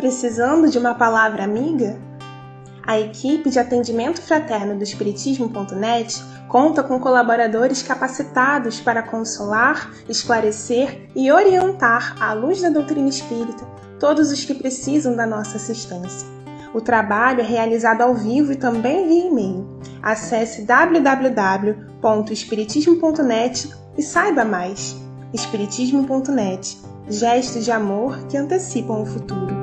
Precisando de uma palavra amiga? A equipe de atendimento fraterno do Espiritismo.net conta com colaboradores capacitados para consolar, esclarecer e orientar, à luz da doutrina espírita, todos os que precisam da nossa assistência. O trabalho é realizado ao vivo e também via e-mail. Acesse www.espiritismo.net e saiba mais. Espiritismo.net, gestos de amor que antecipam o futuro.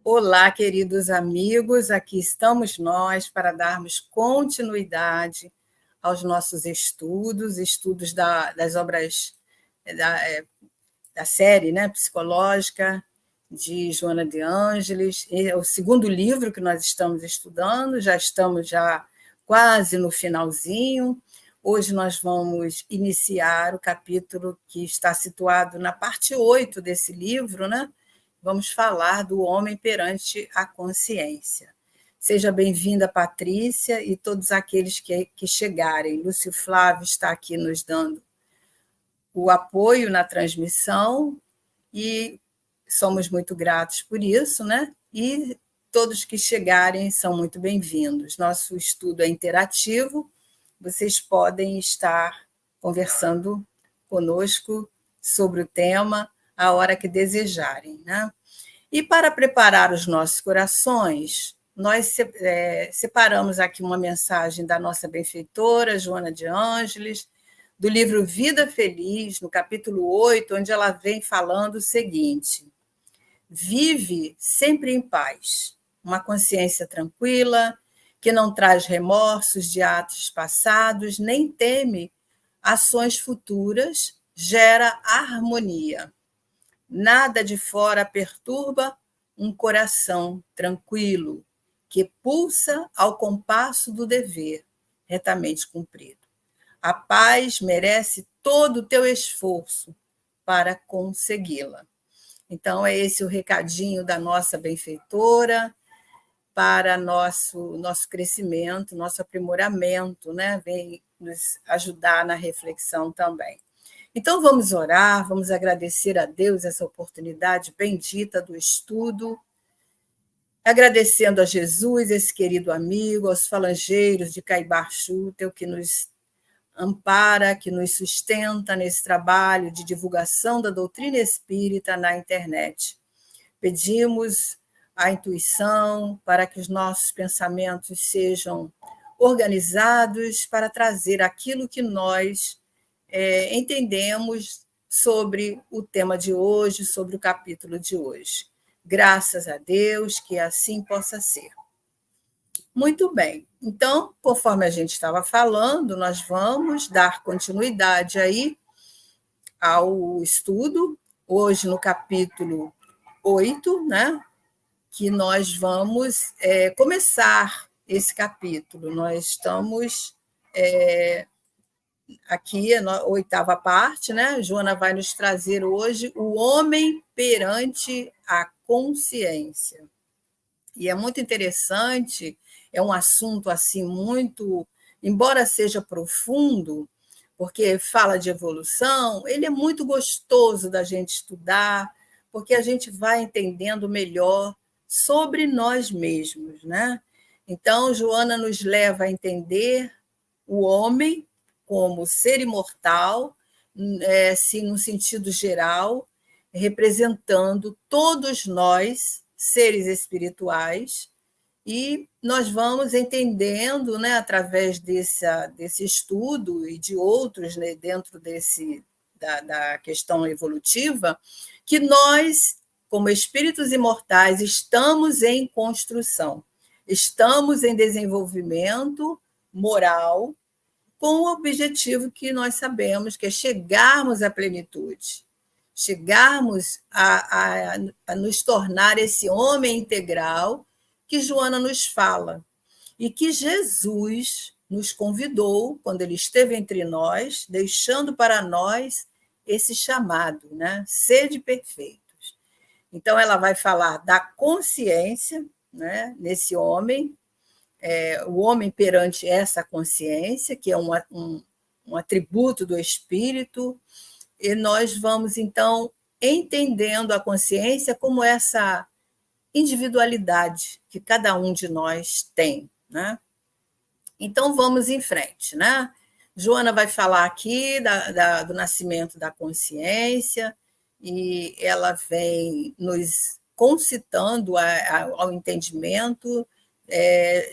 Olá, queridos amigos, aqui estamos nós para darmos continuidade aos nossos estudos das obras da série, né, psicológica de Joana de Ângeles. É o segundo livro que nós estamos estudando, já estamos quase no finalzinho. Hoje nós vamos iniciar o capítulo que está situado na parte 8 desse livro, né? Vamos falar do homem perante a consciência. Seja bem-vinda, Patrícia, e todos aqueles que chegarem. Lúcio Flávio está aqui nos dando o apoio na transmissão e somos muito gratos por isso, né? E todos que chegarem são muito bem-vindos. Nosso estudo é interativo, vocês podem estar conversando conosco sobre o tema a hora que desejarem, né? E para preparar os nossos corações, nós separamos aqui uma mensagem da nossa benfeitora, Joana de Ângeles, do livro Vida Feliz, no capítulo 8, onde ela vem falando o seguinte: vive sempre em paz, uma consciência tranquila, que não traz remorsos de atos passados, nem teme ações futuras, gera harmonia. Nada de fora perturba um coração tranquilo, que pulsa ao compasso do dever, retamente cumprido. A paz merece todo o teu esforço para consegui-la. Então, é esse o recadinho da nossa benfeitora para nosso crescimento, nosso aprimoramento, né? Vem nos ajudar na reflexão também. Então, vamos orar, vamos agradecer a Deus essa oportunidade bendita do estudo, agradecendo a Jesus, esse querido amigo, aos falangeiros de Caibar-Schutel, que nos ampara, que nos sustenta nesse trabalho de divulgação da doutrina espírita na internet. Pedimos a intuição para que os nossos pensamentos sejam organizados para trazer aquilo que nós entendemos sobre o tema de hoje, sobre o capítulo de hoje. Graças a Deus que assim possa ser. Muito bem. Então, conforme a gente estava falando, nós vamos dar continuidade aí ao estudo, hoje no capítulo 8, né? Que nós vamos começar esse capítulo. Nós estamos aqui, a oitava parte, né? Joana vai nos trazer hoje o homem perante a consciência. E é muito interessante, é um assunto assim muito, embora seja profundo, porque fala de evolução, ele é muito gostoso da gente estudar, porque a gente vai entendendo melhor sobre nós mesmos, né? Então, Joana nos leva a entender o homem como ser imortal, assim, no sentido geral, representando todos nós, seres espirituais, e nós vamos entendendo, né, através desse estudo e de outros, né, dentro da questão evolutiva, que nós, como espíritos imortais, estamos em construção, estamos em desenvolvimento moral, com o objetivo que nós sabemos, que é chegarmos à plenitude, chegarmos a nos tornar esse homem integral que Joana nos fala, e que Jesus nos convidou, quando ele esteve entre nós, deixando para nós esse chamado, né? Sede perfeitos. Então, ela vai falar da consciência, né? Nesse homem, o homem perante essa consciência, que é um atributo do espírito, e nós vamos, então, entendendo a consciência como essa individualidade que cada um de nós tem, né? Então, vamos em frente, né? Joana vai falar aqui do nascimento da consciência, e ela vem nos concitando ao entendimento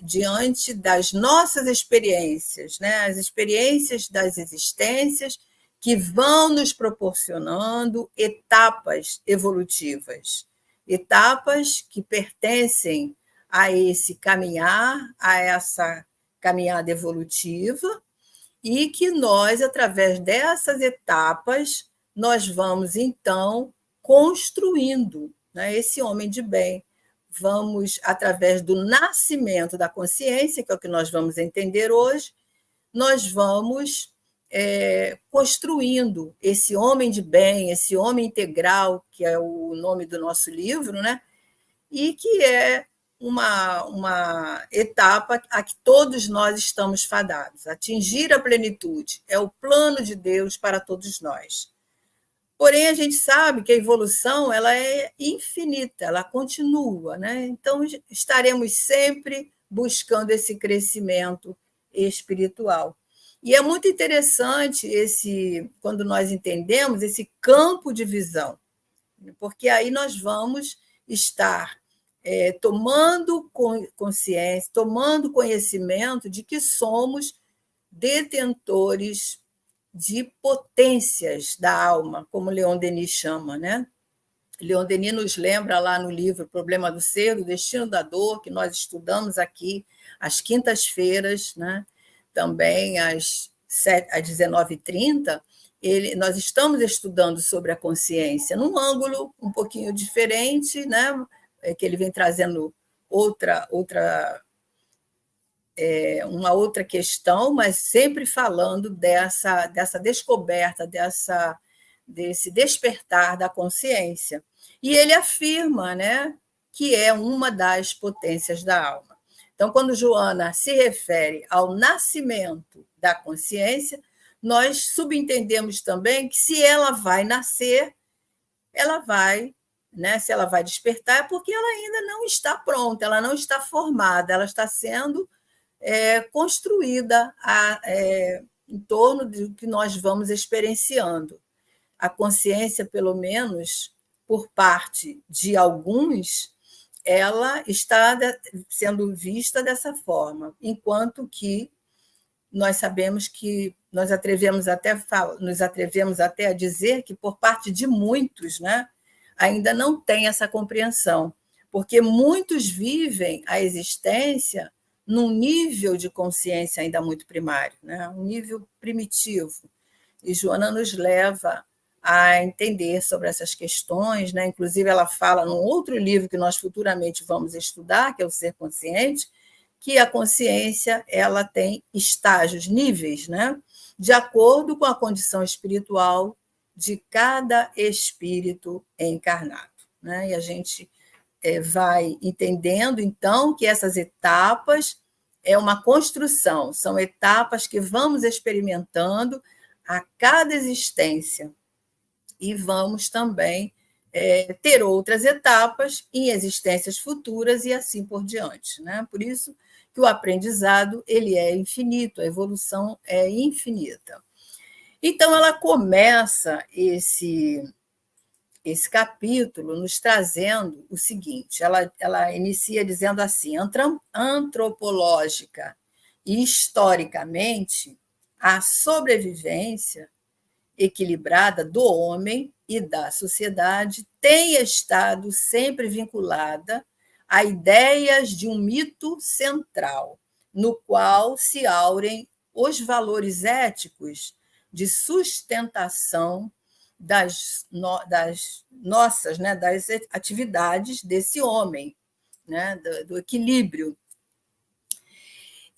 diante das nossas experiências, né? As experiências das existências que vão nos proporcionando etapas evolutivas, etapas que pertencem a esse caminhar, a essa caminhada evolutiva, e que nós, através dessas etapas, nós vamos, então, construindo, né, esse homem de bem. Vamos, através do nascimento da consciência, que é o que nós vamos entender hoje, nós vamos construindo esse homem de bem, esse homem integral, que é o nome do nosso livro, né? E que é uma etapa a que todos nós estamos fadados. Atingir a plenitude é o plano de Deus para todos nós. Porém, a gente sabe que a evolução ela é infinita, ela continua, né? Então, estaremos sempre buscando esse crescimento espiritual. E é muito interessante quando nós entendemos esse campo de visão, porque aí nós vamos estar tomando consciência, tomando conhecimento de que somos detentores de potências da alma, como Leon Denis chama, né? Leon Denis nos lembra lá no livro Problema do Ser, o Destino da Dor, que nós estudamos aqui às quintas-feiras, né? Também às 19h30, nós estamos estudando sobre a consciência num ângulo um pouquinho diferente, né? Que ele vem trazendo uma outra questão, mas sempre falando dessa descoberta, desse despertar da consciência. E ele afirma, né, que é uma das potências da alma. Então, quando Joana se refere ao nascimento da consciência, nós subentendemos também que se ela vai nascer, ela vai, né, se ela vai despertar, é porque ela ainda não está pronta, ela não está formada, ela está sendo construída em torno do que nós vamos experienciando. A consciência, pelo menos por parte de alguns, ela está sendo vista dessa forma, enquanto que nós sabemos que nos atrevemos até a dizer que, por parte de muitos, né, ainda não tem essa compreensão, porque muitos vivem a existência num nível de consciência ainda muito primário, né, um nível primitivo. E Joana nos leva a entender sobre essas questões, né? Inclusive, ela fala num outro livro que nós futuramente vamos estudar, que é o Ser Consciente, que a consciência ela tem estágios, níveis, né? De acordo com a condição espiritual de cada espírito encarnado, né? E a gente vai entendendo, então, que essas etapas é uma construção, são etapas que vamos experimentando a cada existência, e vamos também ter outras etapas em existências futuras e assim por diante, né? Por isso que o aprendizado ele é infinito, a evolução é infinita. Então, ela começa esse capítulo nos trazendo o seguinte, ela inicia dizendo assim: antropológica e historicamente, a sobrevivência equilibrada do homem e da sociedade tem estado sempre vinculada a ideias de um mito central, no qual se aurem os valores éticos de sustentação das nossas, né, das atividades desse homem, né, do equilíbrio.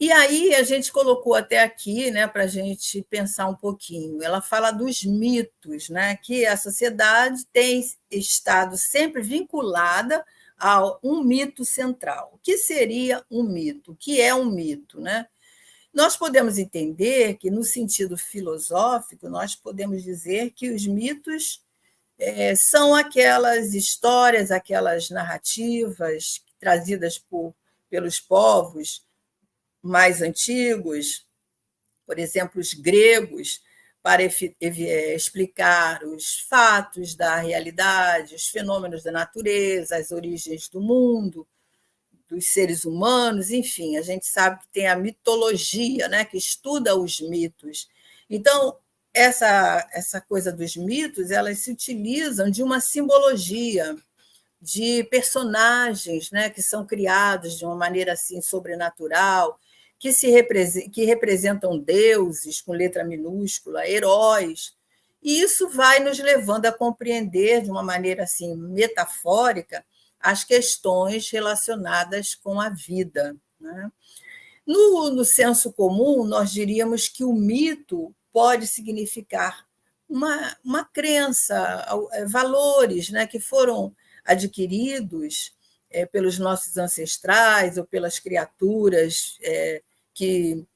E aí a gente colocou até aqui, né, para a gente pensar um pouquinho. Ela fala dos mitos, né, que a sociedade tem estado sempre vinculada a um mito central. O que seria um mito? O que é um mito, né? Nós podemos entender que, no sentido filosófico, nós podemos dizer que os mitos são aquelas histórias, aquelas narrativas trazidas pelos povos mais antigos, por exemplo, os gregos, para explicar os fatos da realidade, os fenômenos da natureza, as origens do mundo, dos seres humanos, enfim, a gente sabe que tem a mitologia, né, que estuda os mitos. Então, essa coisa dos mitos, elas se utilizam de uma simbologia, de personagens, né, que são criados de uma maneira assim sobrenatural, que representam deuses com letra minúscula, heróis. E isso vai nos levando a compreender de uma maneira assim metafórica as questões relacionadas com a vida, né? No senso comum, nós diríamos que o mito pode significar uma crença, valores, né, que foram adquiridos pelos nossos ancestrais ou pelas criaturas que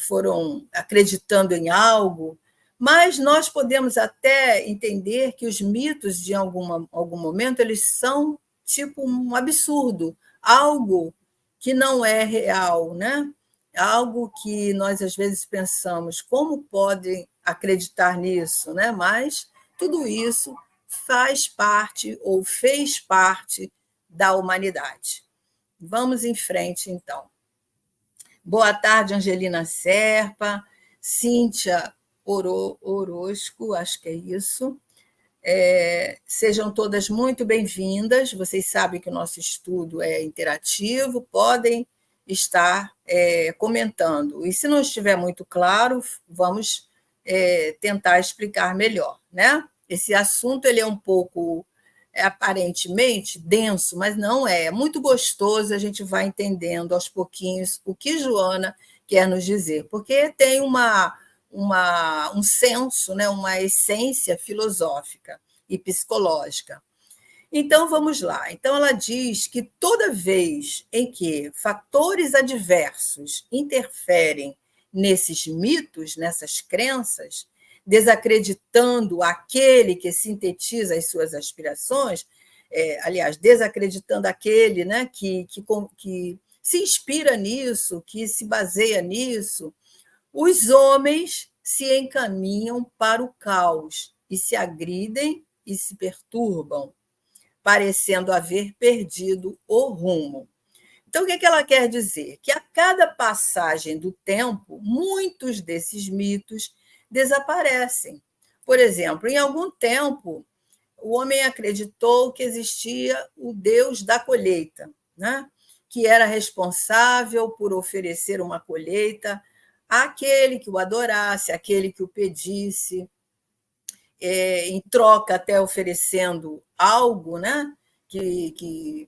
foram acreditando em algo, mas nós podemos até entender que os mitos, de algum momento, eles são tipo um absurdo, algo que não é real, né? Algo que nós às vezes pensamos como podem acreditar nisso, né? Mas tudo isso faz parte ou fez parte da humanidade. Vamos em frente, então. Boa tarde, Angelina Serpa, Cíntia Orozco, acho que é isso. Sejam todas muito bem-vindas. Vocês sabem que o nosso estudo é interativo, podem estar comentando. E se não estiver muito claro, vamos tentar explicar melhor, né? Esse assunto ele é um pouco aparentemente denso, mas não é. É muito gostoso, a gente vai entendendo aos pouquinhos o que Joana quer nos dizer, porque tem um senso, né, uma essência filosófica e psicológica. Então, vamos lá. Então, ela diz que toda vez em que fatores adversos interferem nesses mitos, nessas crenças, desacreditando aquele que sintetiza as suas aspirações, aliás, desacreditando aquele, né, que se inspira nisso, que se baseia nisso, os homens se encaminham para o caos e se agridem e se perturbam, parecendo haver perdido o rumo. Então, o que ela quer dizer? Que a cada passagem do tempo, muitos desses mitos desaparecem. Por exemplo, em algum tempo, o homem acreditou que existia o Deus da colheita, né? Que era responsável por oferecer uma colheita àquele que o adorasse, àquele que o pedisse, em troca até oferecendo algo, né? Que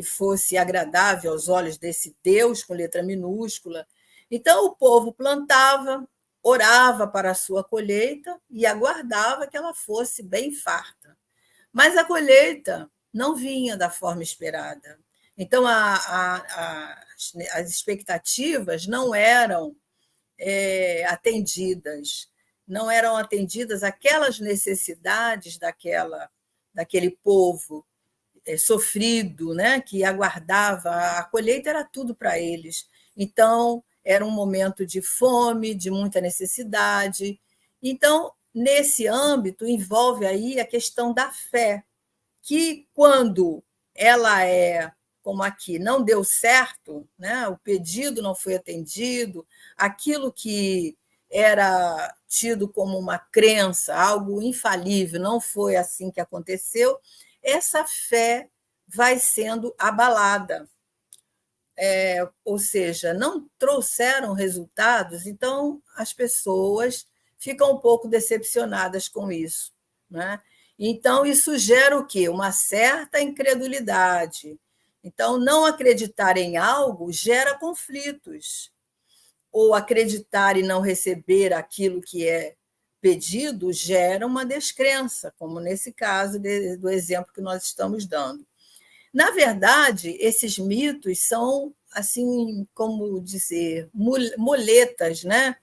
fosse agradável aos olhos desse Deus com letra minúscula. Então, o povo plantava, orava para a sua colheita e aguardava que ela fosse bem farta. Mas a colheita não vinha da forma esperada. Então, as expectativas não eram atendidas, não eram atendidas aquelas necessidades daquele povo sofrido, né, que aguardava. A colheita era tudo para eles. Então, era um momento de fome, de muita necessidade. Então, nesse âmbito, envolve aí a questão da fé, que quando ela como aqui, não deu certo, né, o pedido não foi atendido, aquilo que era tido como uma crença, algo infalível, não foi assim que aconteceu, essa fé vai sendo abalada. Ou seja, não trouxeram resultados, então as pessoas ficam um pouco decepcionadas com isso, né? Então, isso gera o quê? Uma certa incredulidade. Então, não acreditar em algo gera conflitos. ou acreditar e não receber aquilo que é pedido gera uma descrença, como nesse caso do exemplo que nós estamos dando. Na verdade, esses mitos são, assim, como dizer, muletas, né?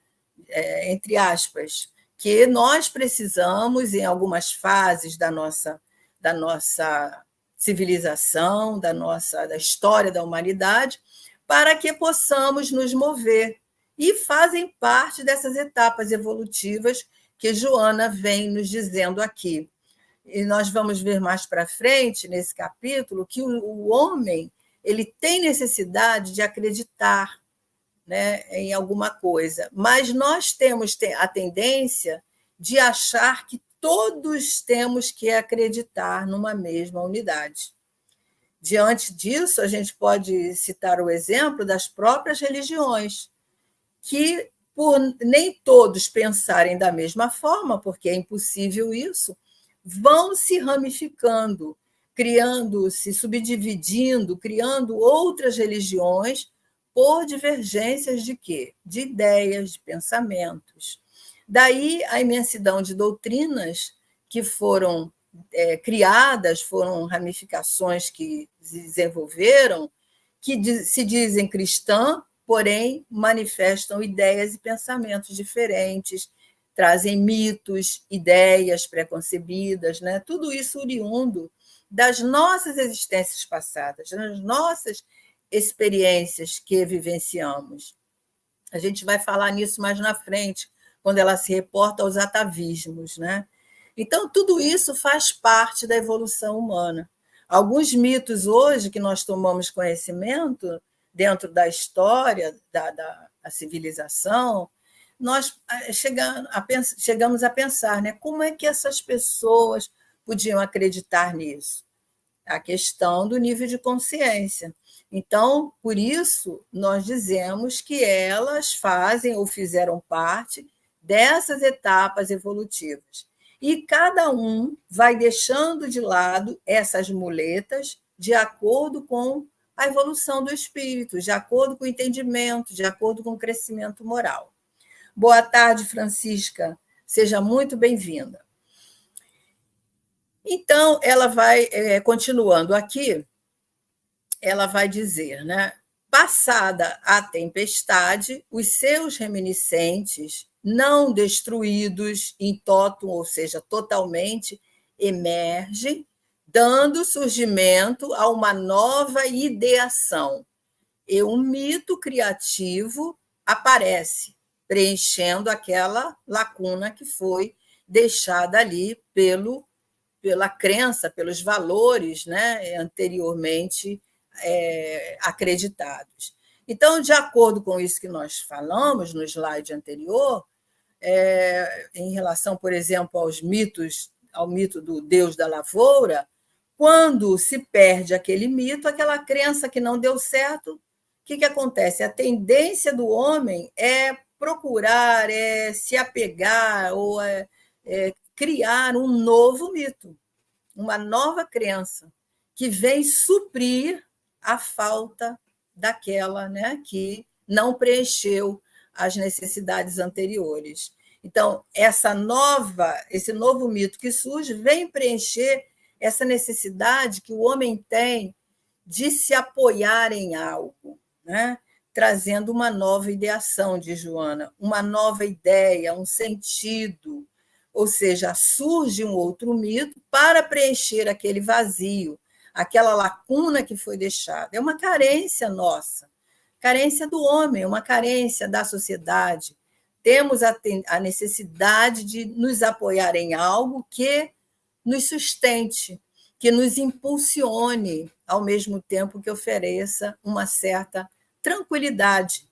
Entre aspas, que nós precisamos, em algumas fases da nossa civilização, da história da humanidade, para que possamos nos mover. E fazem parte dessas etapas evolutivas que Joana vem nos dizendo aqui. E nós vamos ver mais para frente, nesse capítulo, que o homem ele tem necessidade de acreditar, né, em alguma coisa, mas nós temos a tendência de achar que todos temos que acreditar numa mesma unidade. Diante disso, a gente pode citar o exemplo das próprias religiões, que, por nem todos pensarem da mesma forma, porque é impossível isso, vão se ramificando, criando-se, subdividindo, criando outras religiões por divergências de quê? De ideias, de pensamentos. Daí a imensidão de doutrinas que foram criadas, foram ramificações que se desenvolveram, que se dizem cristãs, porém manifestam ideias e pensamentos diferentes, trazem mitos, ideias preconcebidas, né? Tudo isso oriundo das nossas existências passadas, das nossas experiências que vivenciamos. A gente vai falar nisso mais na frente, quando ela se reporta aos atavismos, né? Então, tudo isso faz parte da evolução humana. Alguns mitos hoje que nós tomamos conhecimento dentro da história da civilização, nós chegamos a pensar, né, como é que essas pessoas podiam acreditar nisso? A questão do nível de consciência. Então, por isso, nós dizemos que elas fazem ou fizeram parte dessas etapas evolutivas. E cada um vai deixando de lado essas muletas de acordo com a evolução do espírito, de acordo com o entendimento, de acordo com o crescimento moral. Boa tarde, Francisca. Seja muito bem-vinda. Então, ela vai, continuando aqui, ela vai dizer, né? Passada a tempestade, os seus reminiscentes, não destruídos em totum, ou seja, totalmente, emergem, dando surgimento a uma nova ideação. E um mito criativo aparece, preenchendo aquela lacuna que foi deixada ali pela crença, pelos valores, né, anteriormente acreditados. Então, de acordo com isso que nós falamos no slide anterior, em relação, por exemplo, ao mito do Deus da lavoura, quando se perde aquele mito, aquela crença que não deu certo, o que acontece? A tendência do homem é procurar, se apegar ou criar um novo mito, uma nova crença, que vem suprir a falta daquela, né, que não preencheu as necessidades anteriores. Então, esse novo mito que surge vem preencher essa necessidade que o homem tem de se apoiar em algo, né? Trazendo uma nova ideação, de Joana, uma nova ideia, um sentido. Ou seja, surge um outro mito para preencher aquele vazio, aquela lacuna que foi deixada. É uma carência nossa, carência do homem, uma carência da sociedade. Temos a necessidade de nos apoiar em algo que nos sustente, que nos impulsione, ao mesmo tempo que ofereça uma certa tranquilidade.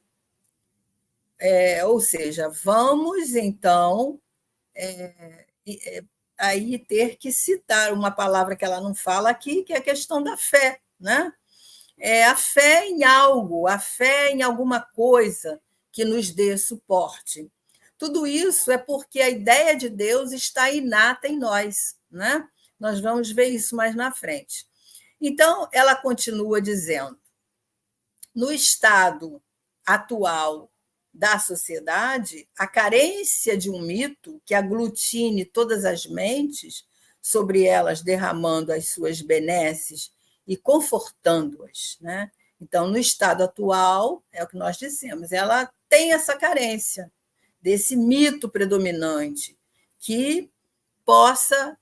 Ou seja, vamos, então, aí ter que citar uma palavra que ela não fala aqui, que é a questão da fé, né? A fé em algo, a fé em alguma coisa que nos dê suporte. Tudo isso é porque a ideia de Deus está inata em nós, né? Nós vamos ver isso mais na frente. Então, ela continua dizendo: no estado atual da sociedade, a carência de um mito que aglutine todas as mentes, sobre elas derramando as suas benesses e confortando-as, né? Então, no estado atual, é o que nós dissemos, ela tem essa carência desse mito predominante que possa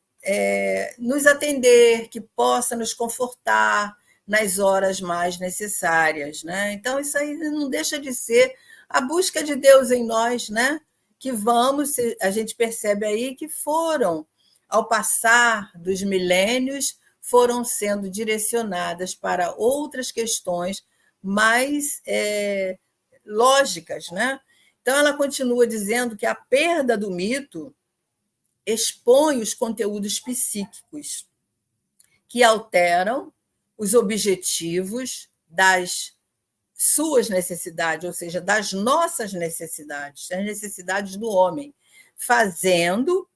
nos atender, que possa nos confortar nas horas mais necessárias, né? Então, isso aí não deixa de ser a busca de Deus em nós, né? Que a gente percebe aí que foram, ao passar dos milênios, foram sendo direcionadas para outras questões mais lógicas, né? Então, ela continua dizendo que a perda do mito expõe os conteúdos psíquicos que alteram os objetivos das suas necessidades, ou seja, das nossas necessidades, das necessidades do homem, fazendo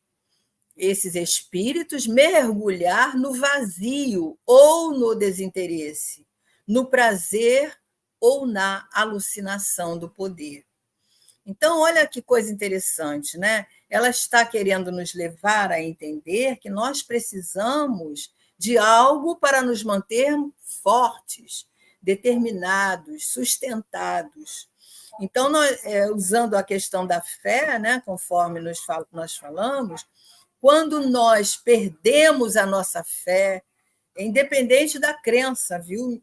esses espíritos mergulhar no vazio ou no desinteresse, no prazer ou na alucinação do poder. Então, olha que coisa interessante, né? Ela está querendo nos levar a entender que nós precisamos de algo para nos manter fortes, determinados, sustentados. Então, usando a questão da fé, né, conforme nós falamos, quando nós perdemos a nossa fé, independente da crença, viu,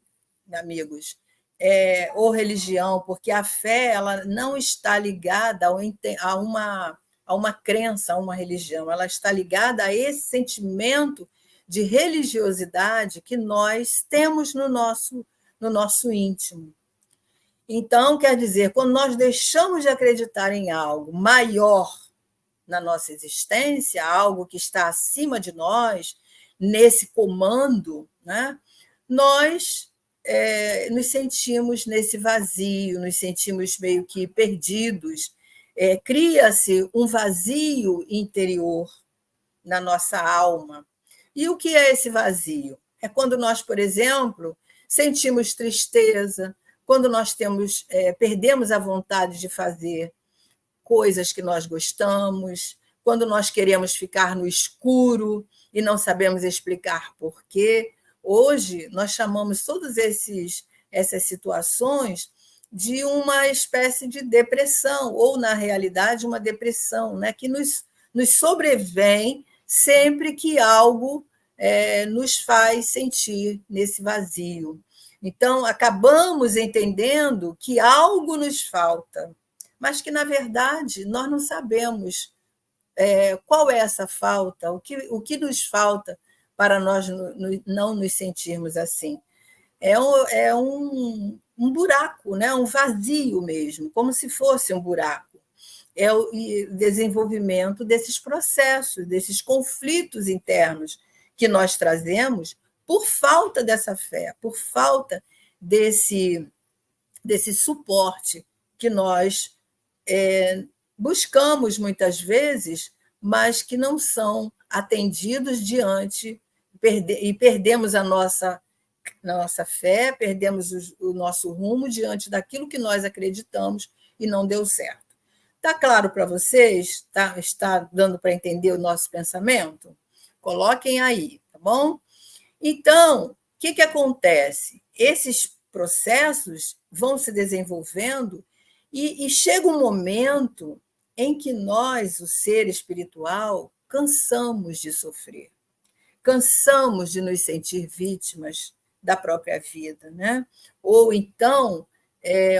amigos? Ou religião, porque a fé ela não está ligada a uma crença, a uma religião, ela está ligada a esse sentimento de religiosidade que nós temos no nosso íntimo. Então, quer dizer, quando nós deixamos de acreditar em algo maior na nossa existência, algo que está acima de nós, nesse comando, né, nós nos sentimos nesse vazio, nos sentimos meio que perdidos. Cria-se um vazio interior na nossa alma. E o que é esse vazio? É quando nós, por exemplo, sentimos tristeza, quando nós perdemos a vontade de fazer coisas que nós gostamos, quando nós queremos ficar no escuro e não sabemos explicar por quê. Hoje, nós chamamos todas essas situações de uma espécie de depressão, ou, na realidade, uma depressão, né, que nos sobrevém sempre que algo nos faz sentir nesse vazio. Então, acabamos entendendo que algo nos falta, mas que, na verdade, nós não sabemos qual é essa falta, o que nos falta para nós não nos sentirmos assim. É um buraco, né? Um vazio mesmo, como se fosse um buraco. É o desenvolvimento desses processos, desses conflitos internos que nós trazemos por falta dessa fé, por falta desse suporte que nós buscamos muitas vezes, mas que não são atendidos e perdemos a nossa fé, perdemos o nosso rumo diante daquilo que nós acreditamos e não deu certo. Está claro para vocês? Está dando para entender o nosso pensamento? Coloquem aí, tá bom? Então, o que acontece? Esses processos vão se desenvolvendo e chega um momento em que nós, o ser espiritual, cansamos de sofrer, cansamos de nos sentir vítimas da própria vida, né? Ou então,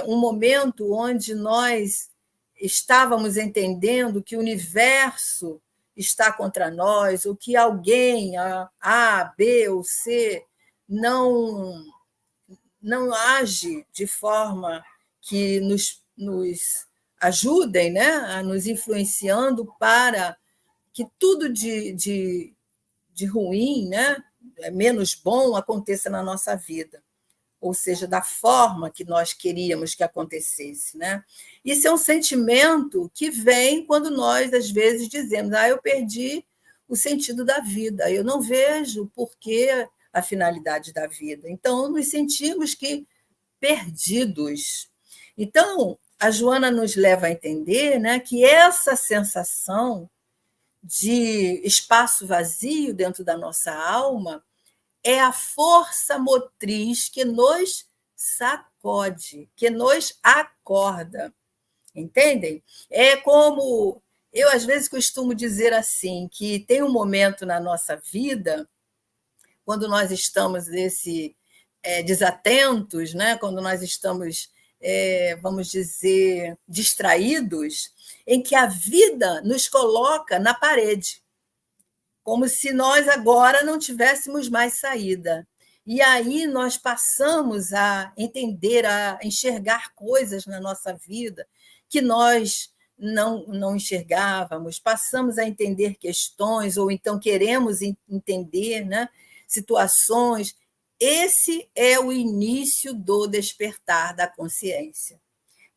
um momento onde nós estávamos entendendo que o universo está contra nós, ou que alguém, A, B ou C, não age de forma que nos ajudem, né, a nos influenciando para que tudo de ruim, né, menos bom, aconteça na nossa vida, ou seja, da forma que nós queríamos que acontecesse, né? Isso é um sentimento que vem quando nós, às vezes, dizemos: eu perdi o sentido da vida, eu não vejo por que a finalidade da vida. Então, nos sentimos perdidos. Então, a Joana nos leva a entender, né, que essa sensação de espaço vazio dentro da nossa alma é a força motriz que nos sacode, que nos acorda. Entendem? É como eu, às vezes, costumo dizer assim, que tem um momento na nossa vida, quando nós estamos desatentos, né? Quando nós estamos, vamos dizer, distraídos, em que a vida nos coloca na parede, como se nós agora não tivéssemos mais saída. E aí nós passamos a entender, a enxergar coisas na nossa vida que nós não enxergávamos, passamos a entender questões, ou então queremos entender, né, situações. Esse é o início do despertar da consciência.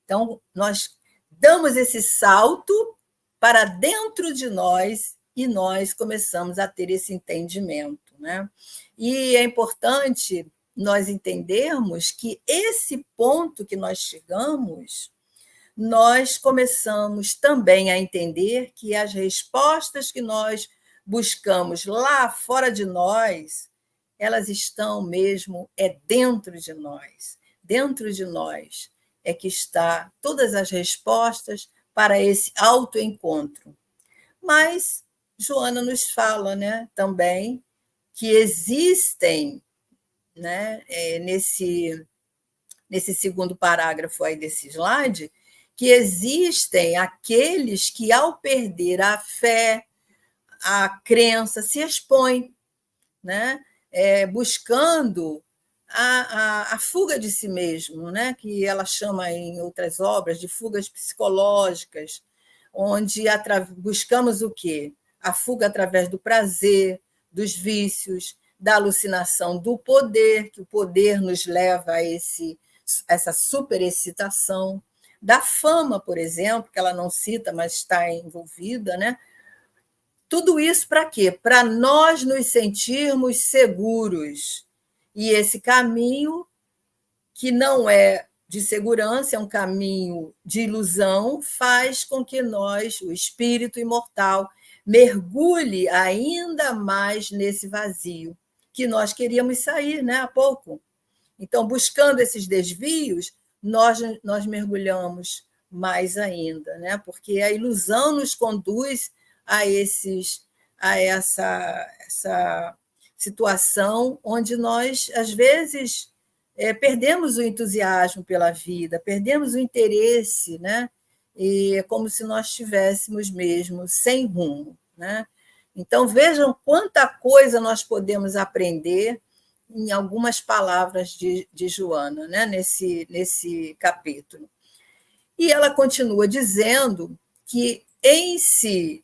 Então, nós damos esse salto para dentro de nós e nós começamos a ter esse entendimento, né? E é importante nós entendermos que esse ponto que nós chegamos, nós começamos também a entender que as respostas que nós buscamos lá fora de nós, elas estão mesmo dentro de nós. Dentro de nós é que está todas as respostas para esse autoencontro. Mas Joana nos fala, né, também que existem, né, nesse segundo parágrafo aí desse slide, que existem aqueles que, ao perder a fé, a crença, se expõem, né, buscando a fuga de si mesmo, né, que ela chama em outras obras de fugas psicológicas, onde buscamos o quê? A fuga através do prazer, dos vícios, da alucinação do poder, que o poder nos leva a essa superexcitação, da fama, por exemplo, que ela não cita, mas está envolvida, né? Tudo isso para quê? Para nós nos sentirmos seguros. E esse caminho, que não é de segurança, é um caminho de ilusão, faz com que nós, o espírito imortal, mergulhe ainda mais nesse vazio, que nós queríamos sair, né, há pouco. Então, buscando esses desvios, nós mergulhamos mais ainda, né? Porque a ilusão nos conduz a essa situação onde nós, às vezes, perdemos o entusiasmo pela vida, perdemos o interesse, né? E é como se nós estivéssemos mesmo sem rumo, né? Então, vejam quanta coisa nós podemos aprender em algumas palavras de Joana, né, nesse capítulo. E ela continua dizendo que, em si,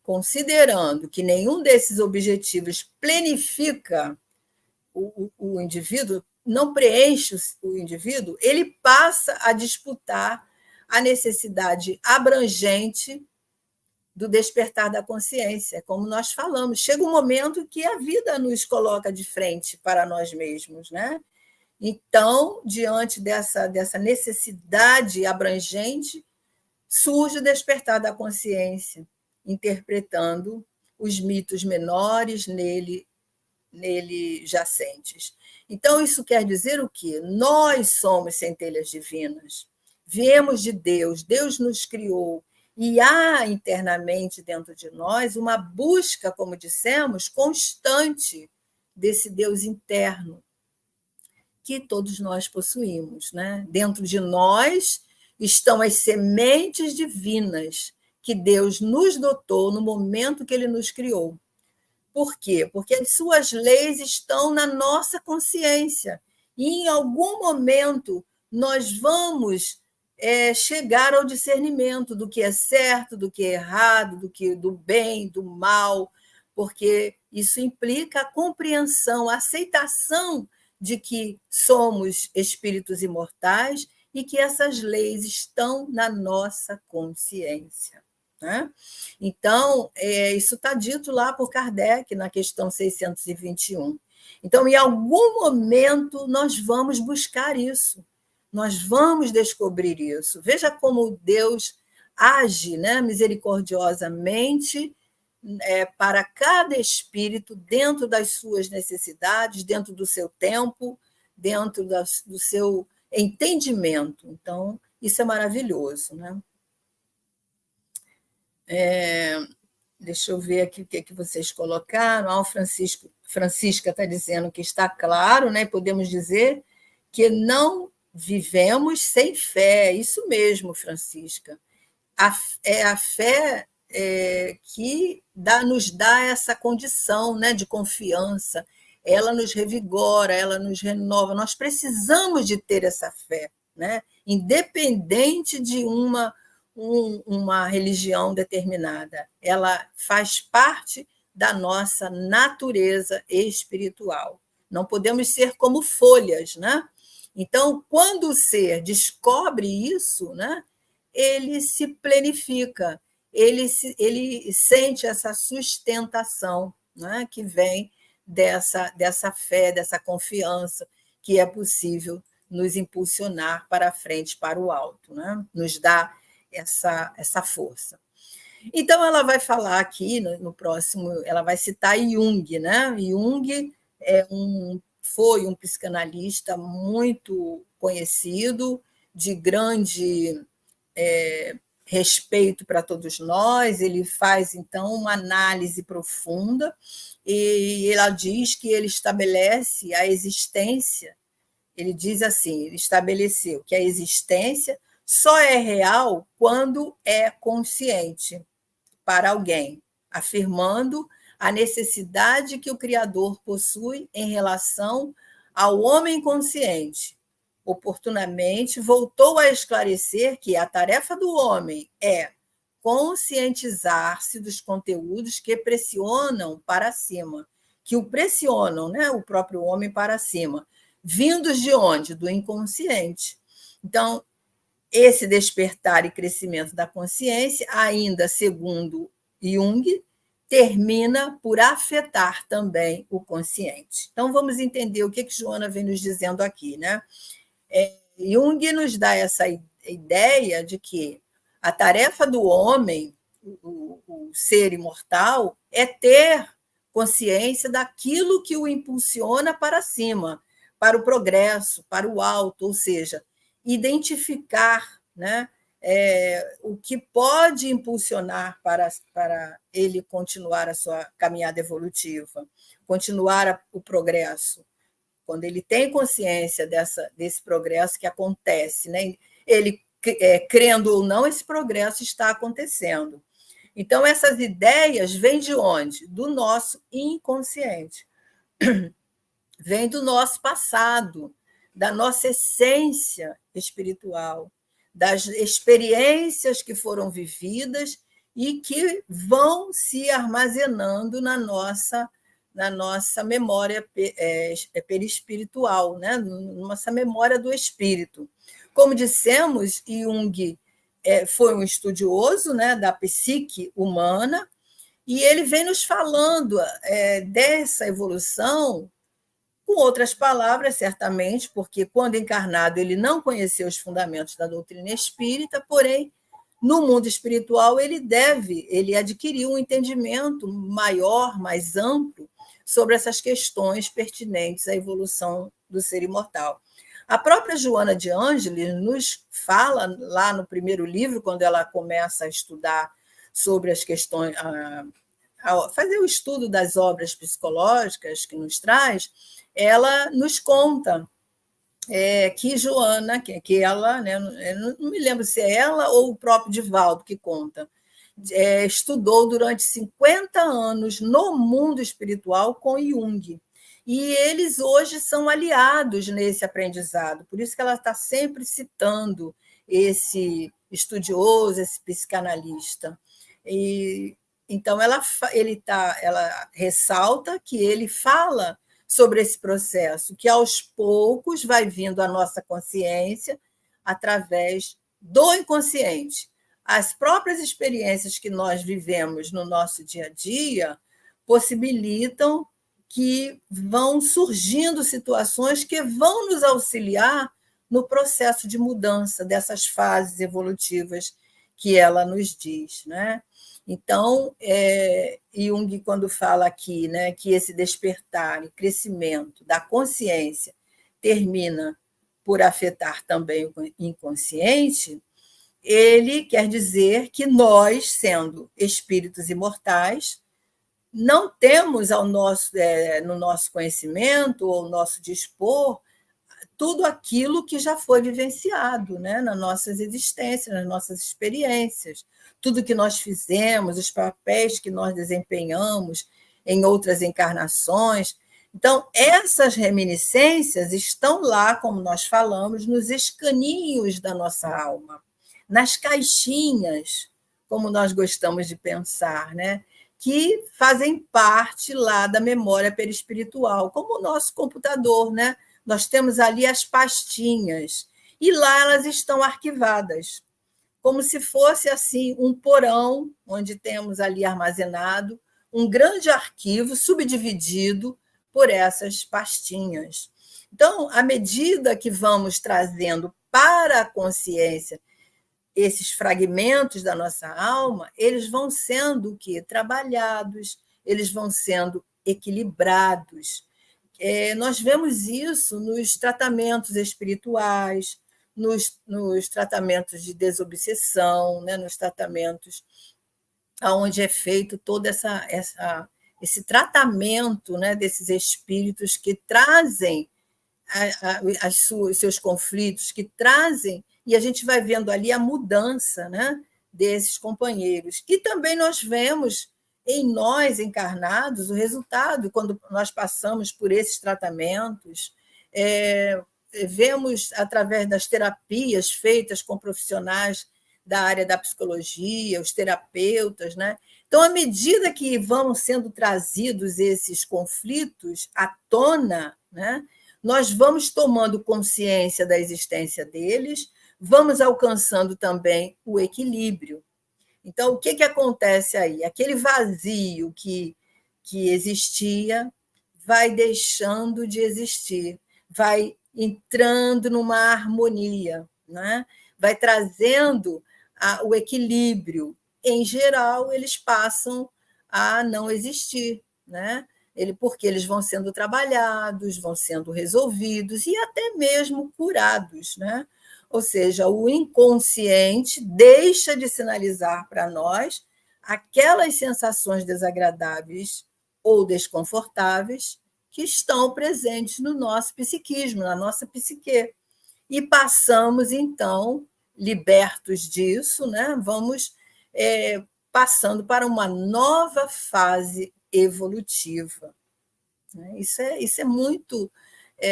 considerando que nenhum desses objetivos planifica o indivíduo, não preenche o indivíduo, ele passa a disputar a necessidade abrangente do despertar da consciência, como nós falamos. Chega um momento que a vida nos coloca de frente para nós mesmos, né? Então, diante dessa necessidade abrangente, surge o despertar da consciência, interpretando os mitos menores nele jacentes. Então, isso quer dizer o quê? Nós somos centelhas divinas, viemos de Deus, Deus nos criou, e há internamente dentro de nós uma busca, como dissemos, constante desse Deus interno que todos nós possuímos, né? Dentro de nós estão as sementes divinas que Deus nos dotou no momento que Ele nos criou. Por quê? Porque as suas leis estão na nossa consciência. E, em algum momento, nós vamos chegar ao discernimento do que é certo, do que é errado, do bem, do mal, porque isso implica a compreensão, a aceitação de que somos espíritos imortais e que essas leis estão na nossa consciência. Né? Então, isso está dito lá por Kardec, na questão 621. Então, em algum momento, nós vamos buscar isso. nós vamos descobrir isso. Veja como Deus age, né, misericordiosamente para cada espírito, dentro das suas necessidades, dentro do seu tempo, dentro do seu entendimento. Então, isso é maravilhoso, né? Deixa eu ver aqui o que vocês colocaram. O Francisca está dizendo que está claro, né? Podemos dizer que não vivemos sem fé. Isso mesmo, Francisca. É a fé que nos dá essa condição, né, de confiança. Ela nos revigora, ela nos renova. Nós precisamos de ter essa fé, né? Independente de uma religião determinada. Ela faz parte da nossa natureza espiritual. Não podemos ser como folhas, né? Então, quando o ser descobre isso, né, ele se plenifica, ele sente essa sustentação, né, que vem dessa fé, dessa confiança que é possível nos impulsionar para a frente, para o alto, né? Nos dá essa força. Então, ela vai falar aqui, no próximo, ela vai citar Jung, né? Jung foi um psicanalista muito conhecido, de grande respeito para todos nós. Ele faz, então, uma análise profunda, e ela diz que ele estabelece a existência, ele diz assim, ele estabeleceu que a existência só é real quando é consciente para alguém, afirmando a necessidade que o Criador possui em relação ao homem consciente. Oportunamente, voltou a esclarecer que a tarefa do homem é conscientizar-se dos conteúdos que pressionam para cima, que o pressionam, né, o próprio homem para cima, vindos de onde? Do inconsciente. Então, esse despertar e crescimento da consciência, ainda segundo Jung, termina por afetar também o consciente. Então, vamos entender o que Joana vem nos dizendo aqui, né? Jung nos dá essa ideia de que a tarefa do homem, o ser imortal, é ter consciência daquilo que o impulsiona para cima, para o progresso, para o alto, ou seja, identificar, né, o que pode impulsionar para ele continuar a sua caminhada evolutiva, continuar o progresso. Quando ele tem consciência desse progresso que acontece, né, ele, crendo ou não, esse progresso está acontecendo. Então, essas ideias vêm de onde? Do nosso inconsciente. Vem do nosso passado, da nossa essência espiritual, das experiências que foram vividas e que vão se armazenando na nossa memória perispiritual, né? Nossa memória do espírito. Como dissemos, Jung foi um estudioso, né, da psique humana, e ele vem nos falando dessa evolução, com outras palavras, certamente, porque quando encarnado ele não conheceu os fundamentos da doutrina espírita, porém, no mundo espiritual ele adquiriu um entendimento maior, mais amplo, sobre essas questões pertinentes à evolução do ser imortal. A própria Joana de Ângeles nos fala, lá no primeiro livro, quando ela começa a estudar sobre as questões, a fazer o estudo das obras psicológicas que nos traz, ela nos conta que Joana, que ela, né, não me lembro se é ela ou o próprio Divaldo que conta, estudou durante 50 anos no mundo espiritual com Jung. E eles hoje são aliados nesse aprendizado, por isso que ela está sempre citando esse estudioso, esse psicanalista. Então, ela ressalta que ele fala sobre esse processo, que aos poucos vai vindo a nossa consciência através do inconsciente. As próprias experiências que nós vivemos no nosso dia a dia possibilitam que vão surgindo situações que vão nos auxiliar no processo de mudança dessas fases evolutivas que ela nos diz, né? Então, Jung, quando fala aqui, né, que esse despertar e crescimento da consciência termina por afetar também o inconsciente, ele quer dizer que nós, sendo espíritos imortais, não temos no nosso conhecimento ou nosso dispor tudo aquilo que já foi vivenciado, né, nas nossas existências, nas nossas experiências, tudo que nós fizemos, os papéis que nós desempenhamos em outras encarnações. Então, essas reminiscências estão lá, como nós falamos, nos escaninhos da nossa alma, nas caixinhas, como nós gostamos de pensar, né? Que fazem parte lá da memória perispiritual, como o nosso computador, né? Nós temos ali as pastinhas, e lá elas estão arquivadas, como se fosse assim um porão, onde temos ali armazenado um grande arquivo subdividido por essas pastinhas. Então, à medida que vamos trazendo para a consciência esses fragmentos da nossa alma, eles vão sendo o quê? Trabalhados, eles vão sendo equilibrados. Nós vemos isso nos tratamentos espirituais, nos tratamentos de desobsessão, né? Nos tratamentos onde é feito todo esse tratamento, né? Desses espíritos que trazem os seus conflitos, que trazem, e a gente vai vendo ali a mudança, né, desses companheiros. E também nós vemos em nós encarnados o resultado, quando nós passamos por esses tratamentos, vemos através das terapias feitas com profissionais da área da psicologia, os terapeutas, né? Então, à medida que vão sendo trazidos esses conflitos à tona, né, nós vamos tomando consciência da existência deles, vamos alcançando também o equilíbrio. Então, o que acontece aí? Aquele vazio que existia vai deixando de existir, vai entrando numa harmonia, né? Vai trazendo o equilíbrio. Em geral, eles passam a não existir, né? Porque eles vão sendo trabalhados, vão sendo resolvidos e até mesmo curados, né? Ou seja, o inconsciente deixa de sinalizar para nós aquelas sensações desagradáveis ou desconfortáveis que estão presentes no nosso psiquismo, na nossa psique. E passamos, então, libertos disso, né? Vamos passando para uma nova fase evolutiva. Isso é muito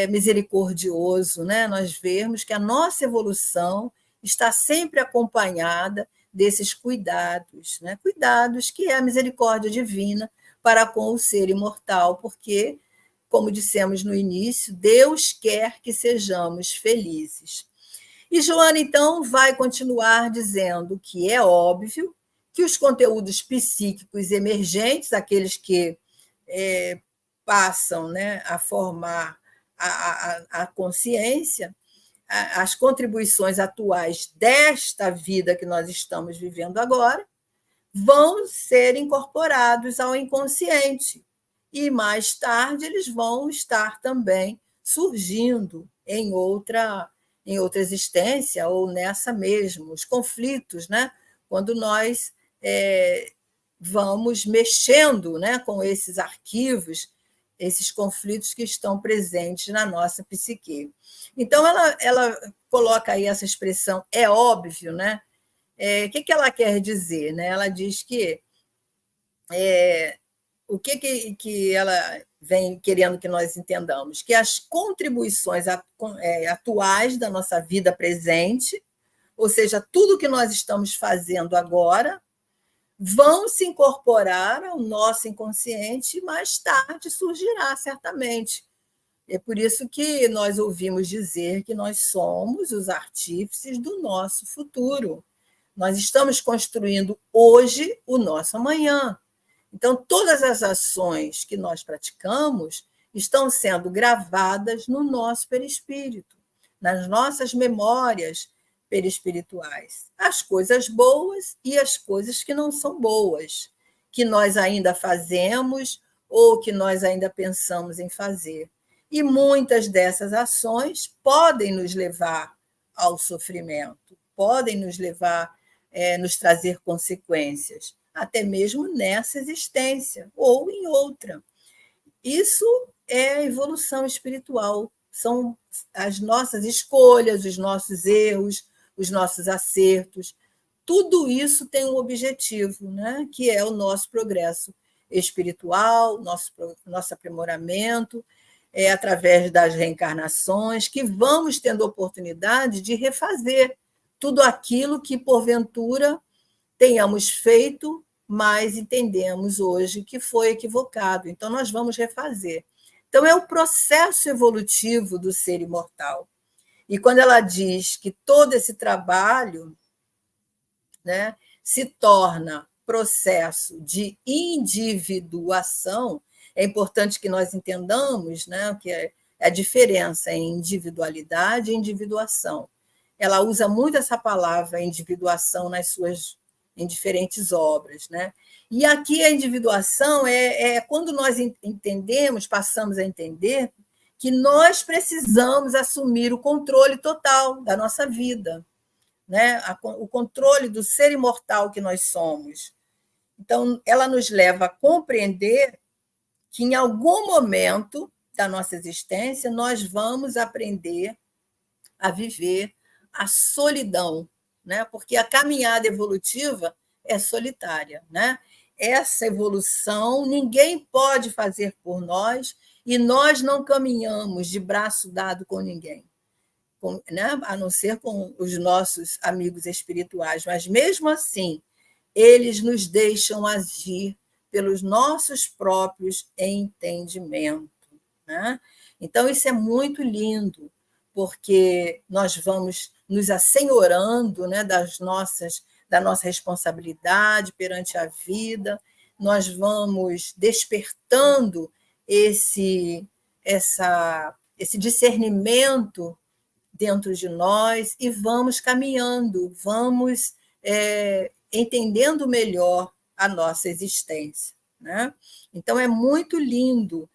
misericordioso, né? Nós vermos que a nossa evolução está sempre acompanhada desses cuidados, né? Cuidados que é a misericórdia divina para com o ser imortal, porque, como dissemos no início, Deus quer que sejamos felizes. E Joana, então, vai continuar dizendo que é óbvio que os conteúdos psíquicos emergentes, aqueles que passam, né, a formar a consciência, as contribuições atuais desta vida que nós estamos vivendo agora, vão ser incorporados ao inconsciente. E mais tarde eles vão estar também surgindo em outra existência ou nessa mesmo, os conflitos, né? Quando nós vamos mexendo, né, com esses arquivos, esses conflitos que estão presentes na nossa psique. Então, ela coloca aí essa expressão, é óbvio, né? O que ela quer dizer? Né? Ela diz que o que ela vem querendo que nós entendamos? Que as contribuições atuais da nossa vida presente, ou seja, tudo que nós estamos fazendo agora, vão se incorporar ao nosso inconsciente e mais tarde surgirá, certamente. É por isso que nós ouvimos dizer que nós somos os artífices do nosso futuro. Nós estamos construindo hoje o nosso amanhã. Então, todas as ações que nós praticamos estão sendo gravadas no nosso perispírito. nas nossas memórias perispirituais, as coisas boas e as coisas que não são boas, que nós ainda fazemos ou que nós ainda pensamos em fazer. E muitas dessas ações podem nos levar ao sofrimento, podem nos levar, nos trazer consequências, até mesmo nessa existência ou em outra. Isso é a evolução espiritual, são as nossas escolhas, os nossos erros, os nossos acertos. Tudo isso tem um objetivo, né? Que é o nosso progresso espiritual, nosso aprimoramento, através das reencarnações, que vamos tendo oportunidade de refazer tudo aquilo que, porventura, tenhamos feito, mas entendemos hoje que foi equivocado. Então, nós vamos refazer. Então, é o processo evolutivo do ser imortal. E quando ela diz que todo esse trabalho, né, se torna processo de individuação, é importante que nós entendamos, né, que é a diferença em individualidade e individuação. Ela usa muito essa palavra individuação em diferentes obras, né? E aqui a individuação é quando nós entendemos, passamos a entender que nós precisamos assumir o controle total da nossa vida, né? O controle do ser imortal que nós somos. Então, ela nos leva a compreender que em algum momento da nossa existência nós vamos aprender a viver a solidão, né? Porque a caminhada evolutiva é solitária, né? Essa evolução ninguém pode fazer por nós e nós não caminhamos de braço dado com ninguém, né? A não ser com os nossos amigos espirituais, mas mesmo assim eles nos deixam agir pelos nossos próprios entendimentos, né? Então, isso é muito lindo, porque nós vamos nos assenhorando, né, da nossa responsabilidade perante a vida, nós vamos despertando esse discernimento dentro de nós e vamos caminhando, vamos entendendo melhor a nossa existência, né? Então, é muito lindo,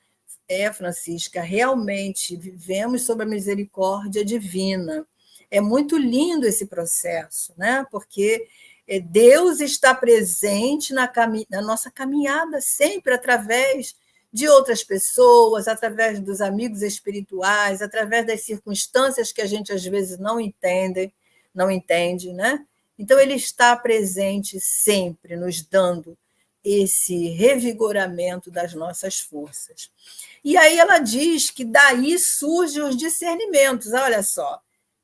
Francisca, realmente vivemos sob a misericórdia divina. É muito lindo esse processo, né? Porque Deus está presente na nossa caminhada sempre através de outras pessoas, através dos amigos espirituais, através das circunstâncias que a gente às vezes não entende, né? Então, ele está presente sempre, nos dando esse revigoramento das nossas forças. E aí ela diz que daí surgem os discernimentos, olha só.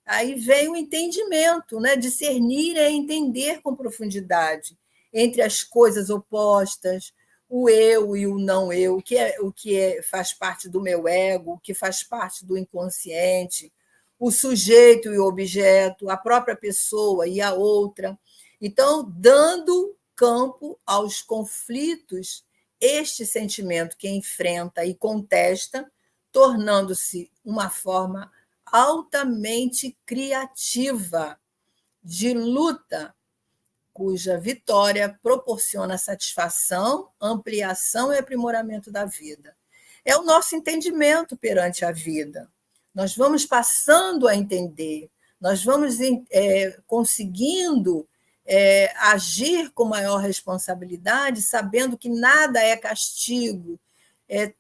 Aí vem o entendimento, né? Discernir é entender com profundidade entre as coisas opostas, o eu e o não eu, o que faz parte do meu ego, o que faz parte do inconsciente, o sujeito e o objeto, a própria pessoa e a outra. Então, dando campo aos conflitos, este sentimento que enfrenta e contesta, tornando-se uma forma altamente criativa de luta, cuja vitória proporciona satisfação, ampliação e aprimoramento da vida. É o nosso entendimento perante a vida. Nós vamos passando a entender, nós vamos conseguindo agir com maior responsabilidade, sabendo que nada é castigo,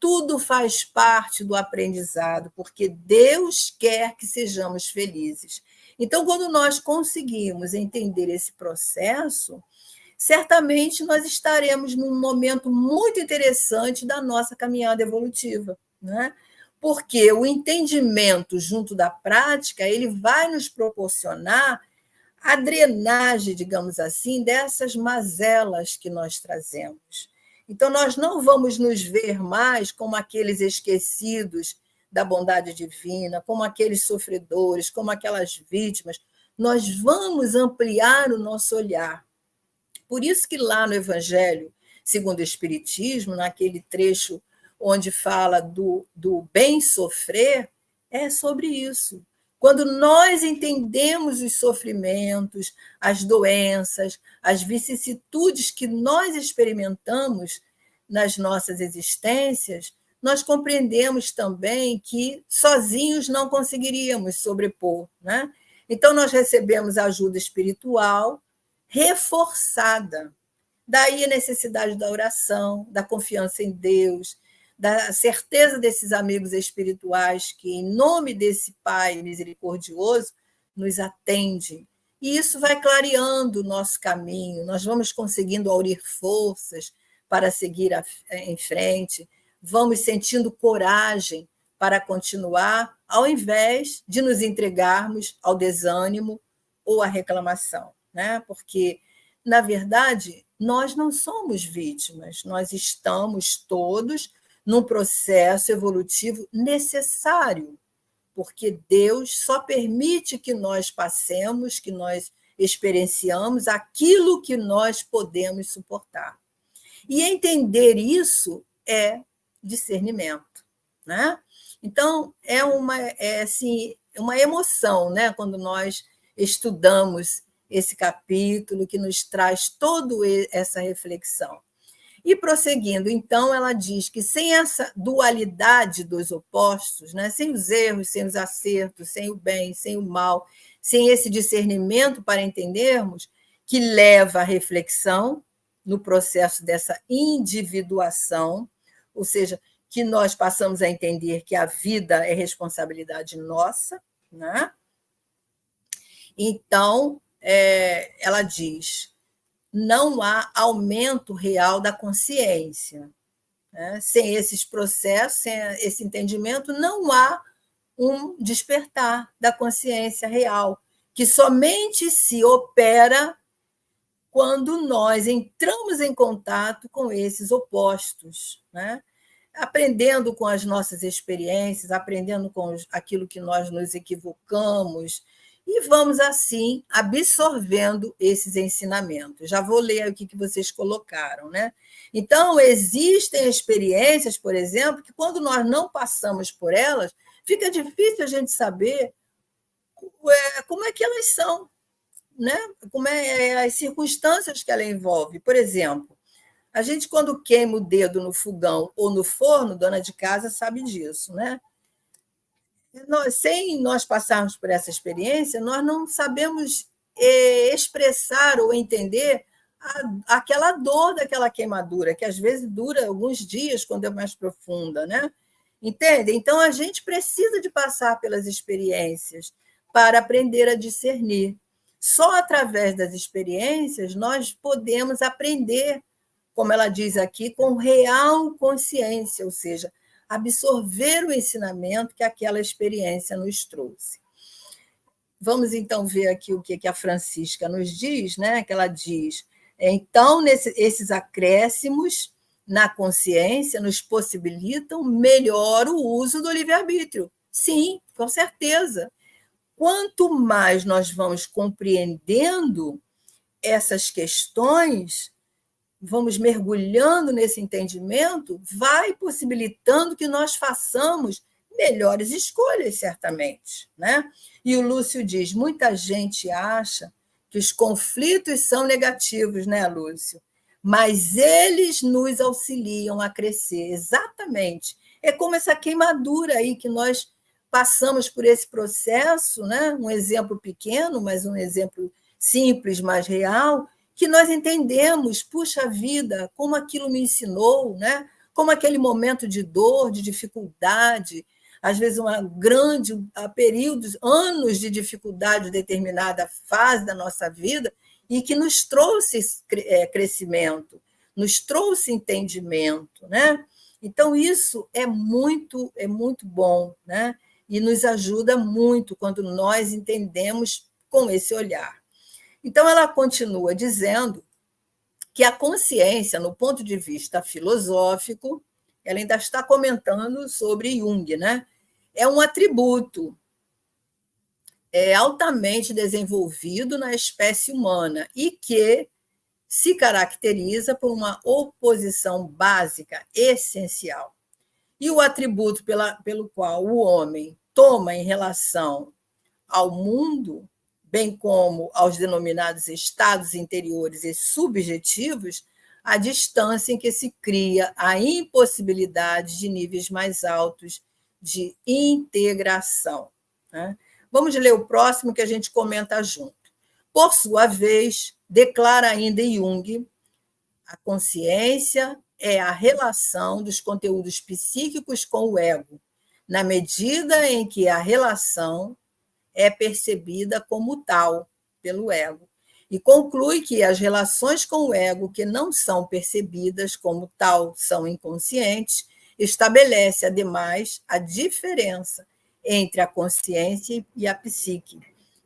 tudo faz parte do aprendizado, porque Deus quer que sejamos felizes. Então, quando nós conseguimos entender esse processo, certamente nós estaremos num momento muito interessante da nossa caminhada evolutiva, né? Porque o entendimento junto da prática, ele vai nos proporcionar a drenagem, digamos assim, dessas mazelas que nós trazemos. Então, nós não vamos nos ver mais como aqueles esquecidos da bondade divina, como aqueles sofredores, como aquelas vítimas. Nós vamos ampliar o nosso olhar. Por isso que lá no Evangelho, segundo o Espiritismo, naquele trecho onde fala do bem sofrer, é sobre isso. Quando nós entendemos os sofrimentos, as doenças, as vicissitudes que nós experimentamos nas nossas existências, nós compreendemos também que sozinhos não conseguiríamos sobrepor, né? Então, nós recebemos ajuda espiritual reforçada. Daí a necessidade da oração, da confiança em Deus, da certeza desses amigos espirituais que, em nome desse Pai misericordioso, nos atende. E isso vai clareando o nosso caminho, nós vamos conseguindo aurir forças para seguir em frente, vamos sentindo coragem para continuar, ao invés de nos entregarmos ao desânimo ou à reclamação, né? Porque, na verdade, nós não somos vítimas, nós estamos todos num processo evolutivo necessário, porque Deus só permite que nós passemos, que nós experienciamos aquilo que nós podemos suportar. E entender isso é discernimento, né? Então, uma emoção, né? Quando nós estudamos esse capítulo que nos traz toda essa reflexão. E prosseguindo, então, ela diz que sem essa dualidade dos opostos, né, sem os erros, sem os acertos, sem o bem, sem o mal, sem esse discernimento para entendermos, que leva à reflexão no processo dessa individuação, ou seja, que nós passamos a entender que a vida é responsabilidade nossa, né? Então, ela diz: não há aumento real da consciência, né? Sem esses processos, sem esse entendimento, não há um despertar da consciência real, que somente se opera quando nós entramos em contato com esses opostos, né? Aprendendo com as nossas experiências, aprendendo com aquilo que nós nos equivocamos, e vamos, assim, absorvendo esses ensinamentos. Já vou ler o que vocês colocaram, né? Então, existem experiências, por exemplo, que quando nós não passamos por elas, fica difícil a gente saber como é que elas são, né? Como é as circunstâncias que ela envolve. Por exemplo, a gente, quando queima o dedo no fogão ou no forno, dona de casa sabe disso, né? Sem nós passarmos por essa experiência, nós não sabemos expressar ou entender aquela dor daquela queimadura, que às vezes dura alguns dias quando é mais profunda, né? Entende? Então, a gente precisa de passar pelas experiências para aprender a discernir. Só através das experiências nós podemos aprender, como ela diz aqui, com real consciência, ou seja, absorver o ensinamento que aquela experiência nos trouxe. Vamos, então, ver aqui o que a Francisca nos diz, né? Que ela diz: então, esses acréscimos na consciência nos possibilitam melhor o uso do livre-arbítrio. Sim, com certeza. Quanto mais nós vamos compreendendo essas questões, vamos mergulhando nesse entendimento, vai possibilitando que nós façamos melhores escolhas, certamente, né? E o Lúcio diz: muita gente acha que os conflitos são negativos, né, Lúcio? Mas eles nos auxiliam a crescer, exatamente. É como essa queimadura aí que nós passamos por esse processo, né? Um exemplo pequeno, mas um exemplo simples, mas real, que nós entendemos, puxa vida, como aquilo me ensinou, né? Como aquele momento de dor, de dificuldade, às vezes períodos, anos de dificuldade em determinada fase da nossa vida, e que nos trouxe crescimento, nos trouxe entendimento, né? Então, isso é muito bom, né? E nos ajuda muito quando nós entendemos com esse olhar. Então, ela continua dizendo que a consciência, no ponto de vista filosófico, ela ainda está comentando sobre Jung, né? É um atributo altamente desenvolvido na espécie humana e que se caracteriza por uma oposição básica, essencial. E o atributo pelo qual o homem toma em relação ao mundo, bem como aos denominados estados interiores e subjetivos, a distância em que se cria a impossibilidade de níveis mais altos de integração. Né? Vamos ler o próximo que a gente comenta junto. Por sua vez, declara ainda Jung, a consciência é a relação dos conteúdos psíquicos com o ego, na medida em que a relação é percebida como tal pelo ego. E conclui que as relações com o ego que não são percebidas como tal são inconscientes, estabelece, ademais, a diferença entre a consciência e a psique,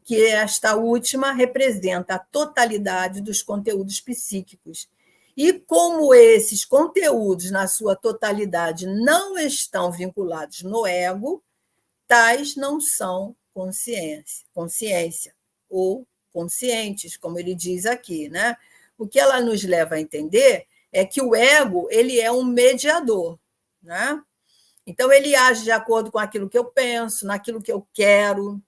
que esta última representa a totalidade dos conteúdos psíquicos. E como esses conteúdos, na sua totalidade, não estão vinculados no ego, tais não são consciência ou conscientes, como ele diz aqui, né? O que ela nos leva a entender é que o ego ele é um mediador, né? Então ele age de acordo com aquilo que eu penso, naquilo que eu quero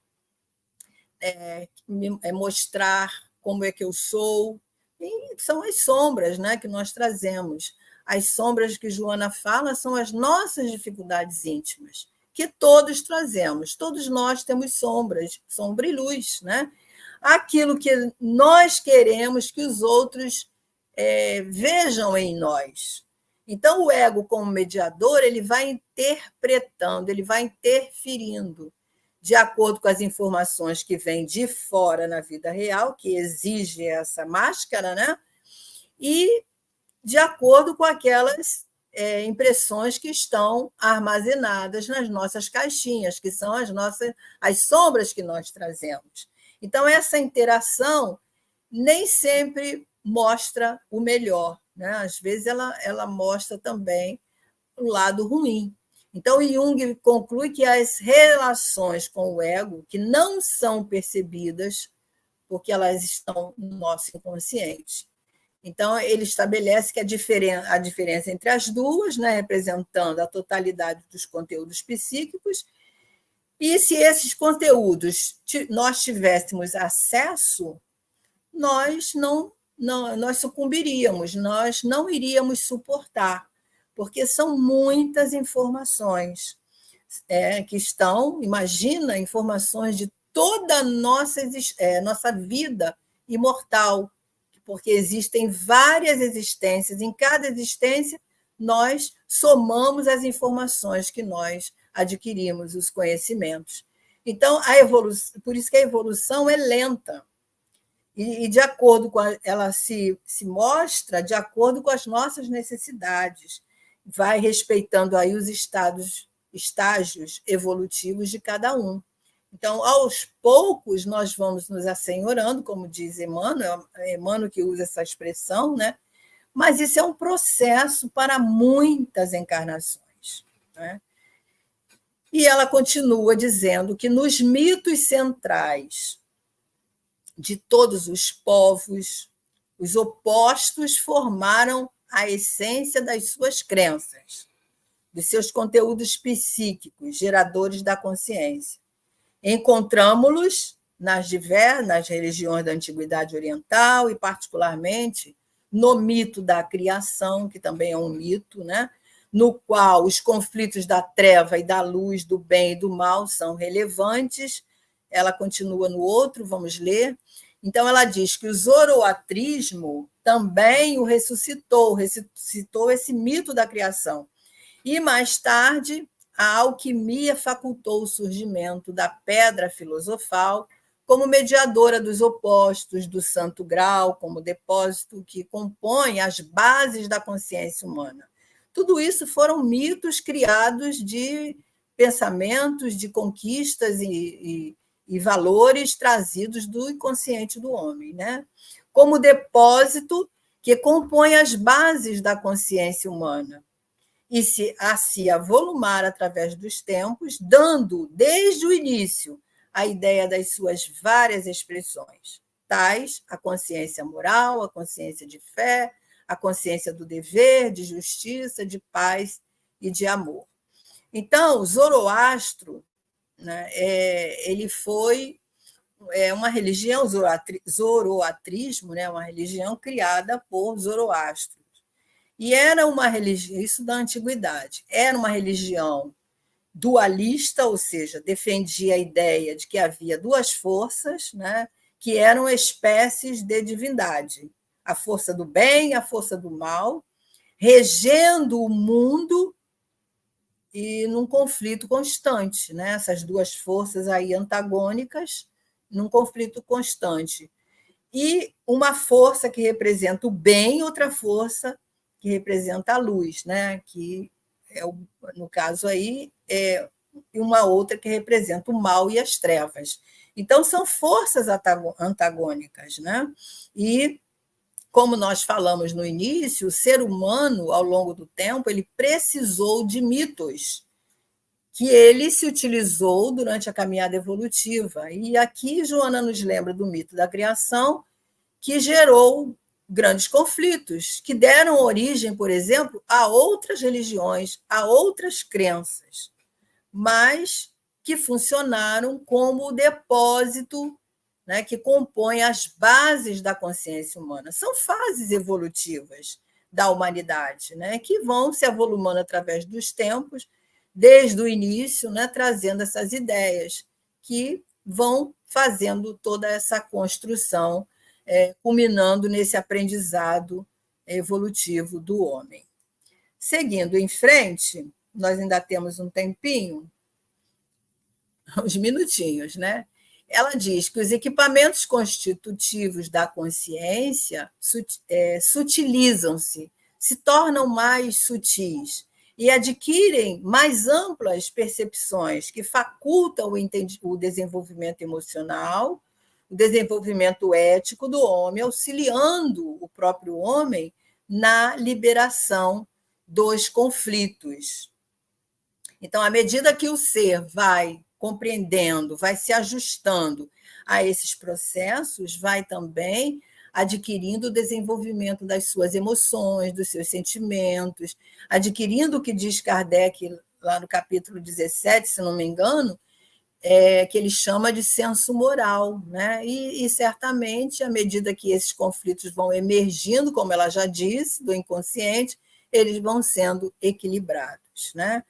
mostrar como é que eu sou. E são as sombras, né, que nós trazemos. As sombras que Joana fala são as nossas dificuldades íntimas, que todos trazemos. Todos nós temos sombras, sombra e luz, né? Aquilo que nós queremos que os outros vejam em nós. Então, o ego, como mediador, ele vai interpretando, ele vai interferindo de acordo com as informações que vêm de fora na vida real, que exige essa máscara, né? E de acordo com aquelas impressões que estão armazenadas nas nossas caixinhas, que são as sombras que nós trazemos. Então, essa interação nem sempre mostra o melhor, né? Às vezes ela mostra também o lado ruim. Então, Jung conclui que as relações com o ego, que não são percebidas, porque elas estão no nosso inconsciente. Então, ele estabelece que a diferença entre as duas, né, representando a totalidade dos conteúdos psíquicos, e se esses conteúdos nós tivéssemos acesso, nós nós sucumbiríamos, nós não iríamos suportar, porque são muitas informações que estão, imagina, informações de toda a nossa vida imortal, porque existem várias existências, em cada existência nós somamos as informações que nós adquirimos, os conhecimentos. Então, por isso que a evolução é lenta, e de acordo com ela se mostra de acordo com as nossas necessidades, vai respeitando aí os estágios evolutivos de cada um. Então, aos poucos, nós vamos nos assenhorando, como diz Emmanuel, Emmanuel que usa essa expressão, né? Mas isso é um processo para muitas encarnações, né? E ela continua dizendo que nos mitos centrais de todos os povos, os opostos formaram a essência das suas crenças, dos seus conteúdos psíquicos, geradores da consciência. Encontramos-los nas religiões da Antiguidade Oriental e, particularmente, no mito da criação, que também é um mito, né? No qual os conflitos da treva e da luz, do bem e do mal são relevantes. Ela continua no outro, vamos ler. Então, ela diz que o zoroatrismo também o ressuscitou esse mito da criação. E, mais tarde, a alquimia facultou o surgimento da pedra filosofal como mediadora dos opostos, do santo grau, como depósito que compõe as bases da consciência humana. Tudo isso foram mitos criados de pensamentos, de conquistas e valores trazidos do inconsciente do homem, né? Como depósito que compõe as bases da consciência humana e a se avolumar através dos tempos, dando, desde o início, a ideia das suas várias expressões, tais a consciência moral, a consciência de fé, a consciência do dever, de justiça, de paz e de amor. Então, Zoroastro, né, ele foi uma religião, zoroatrismo, né, uma religião criada por Zoroastro. E era uma religião, isso da antiguidade, era uma religião dualista, ou seja, defendia a ideia de que havia duas forças, né, que eram espécies de divindade, a força do bem e a força do mal, regendo o mundo e num conflito constante, né? Essas duas forças aí antagônicas num conflito constante. E uma força que representa o bem, outra força que representa a luz, né? Que no caso aí é uma outra que representa o mal e as trevas. Então são forças antagônicas, né? E como nós falamos no início, o ser humano, ao longo do tempo, ele precisou de mitos que ele se utilizou durante a caminhada evolutiva. E aqui Joana nos lembra do mito da criação, que gerou grandes conflitos, que deram origem, por exemplo, a outras religiões, a outras crenças, mas que funcionaram como o depósito, né, que compõe as bases da consciência humana. São fases evolutivas da humanidade, né, que vão se avolumando através dos tempos, desde o início, né, trazendo essas ideias que vão fazendo toda essa construção, culminando nesse aprendizado evolutivo do homem. Seguindo em frente, nós ainda temos um tempinho, uns minutinhos, né? Ela diz que os equipamentos constitutivos da consciência sutilizam-se, se tornam mais sutis e adquirem mais amplas percepções que facultam o desenvolvimento emocional, o desenvolvimento ético do homem, auxiliando o próprio homem na liberação dos conflitos. Então, à medida que o ser vai compreendendo, vai se ajustando a esses processos, vai também adquirindo o desenvolvimento das suas emoções, dos seus sentimentos, adquirindo o que diz Kardec lá no capítulo 17, se não me engano, que ele chama de senso moral, né? E certamente, à medida que esses conflitos vão emergindo, como ela já disse, do inconsciente, eles vão sendo equilibrados, né?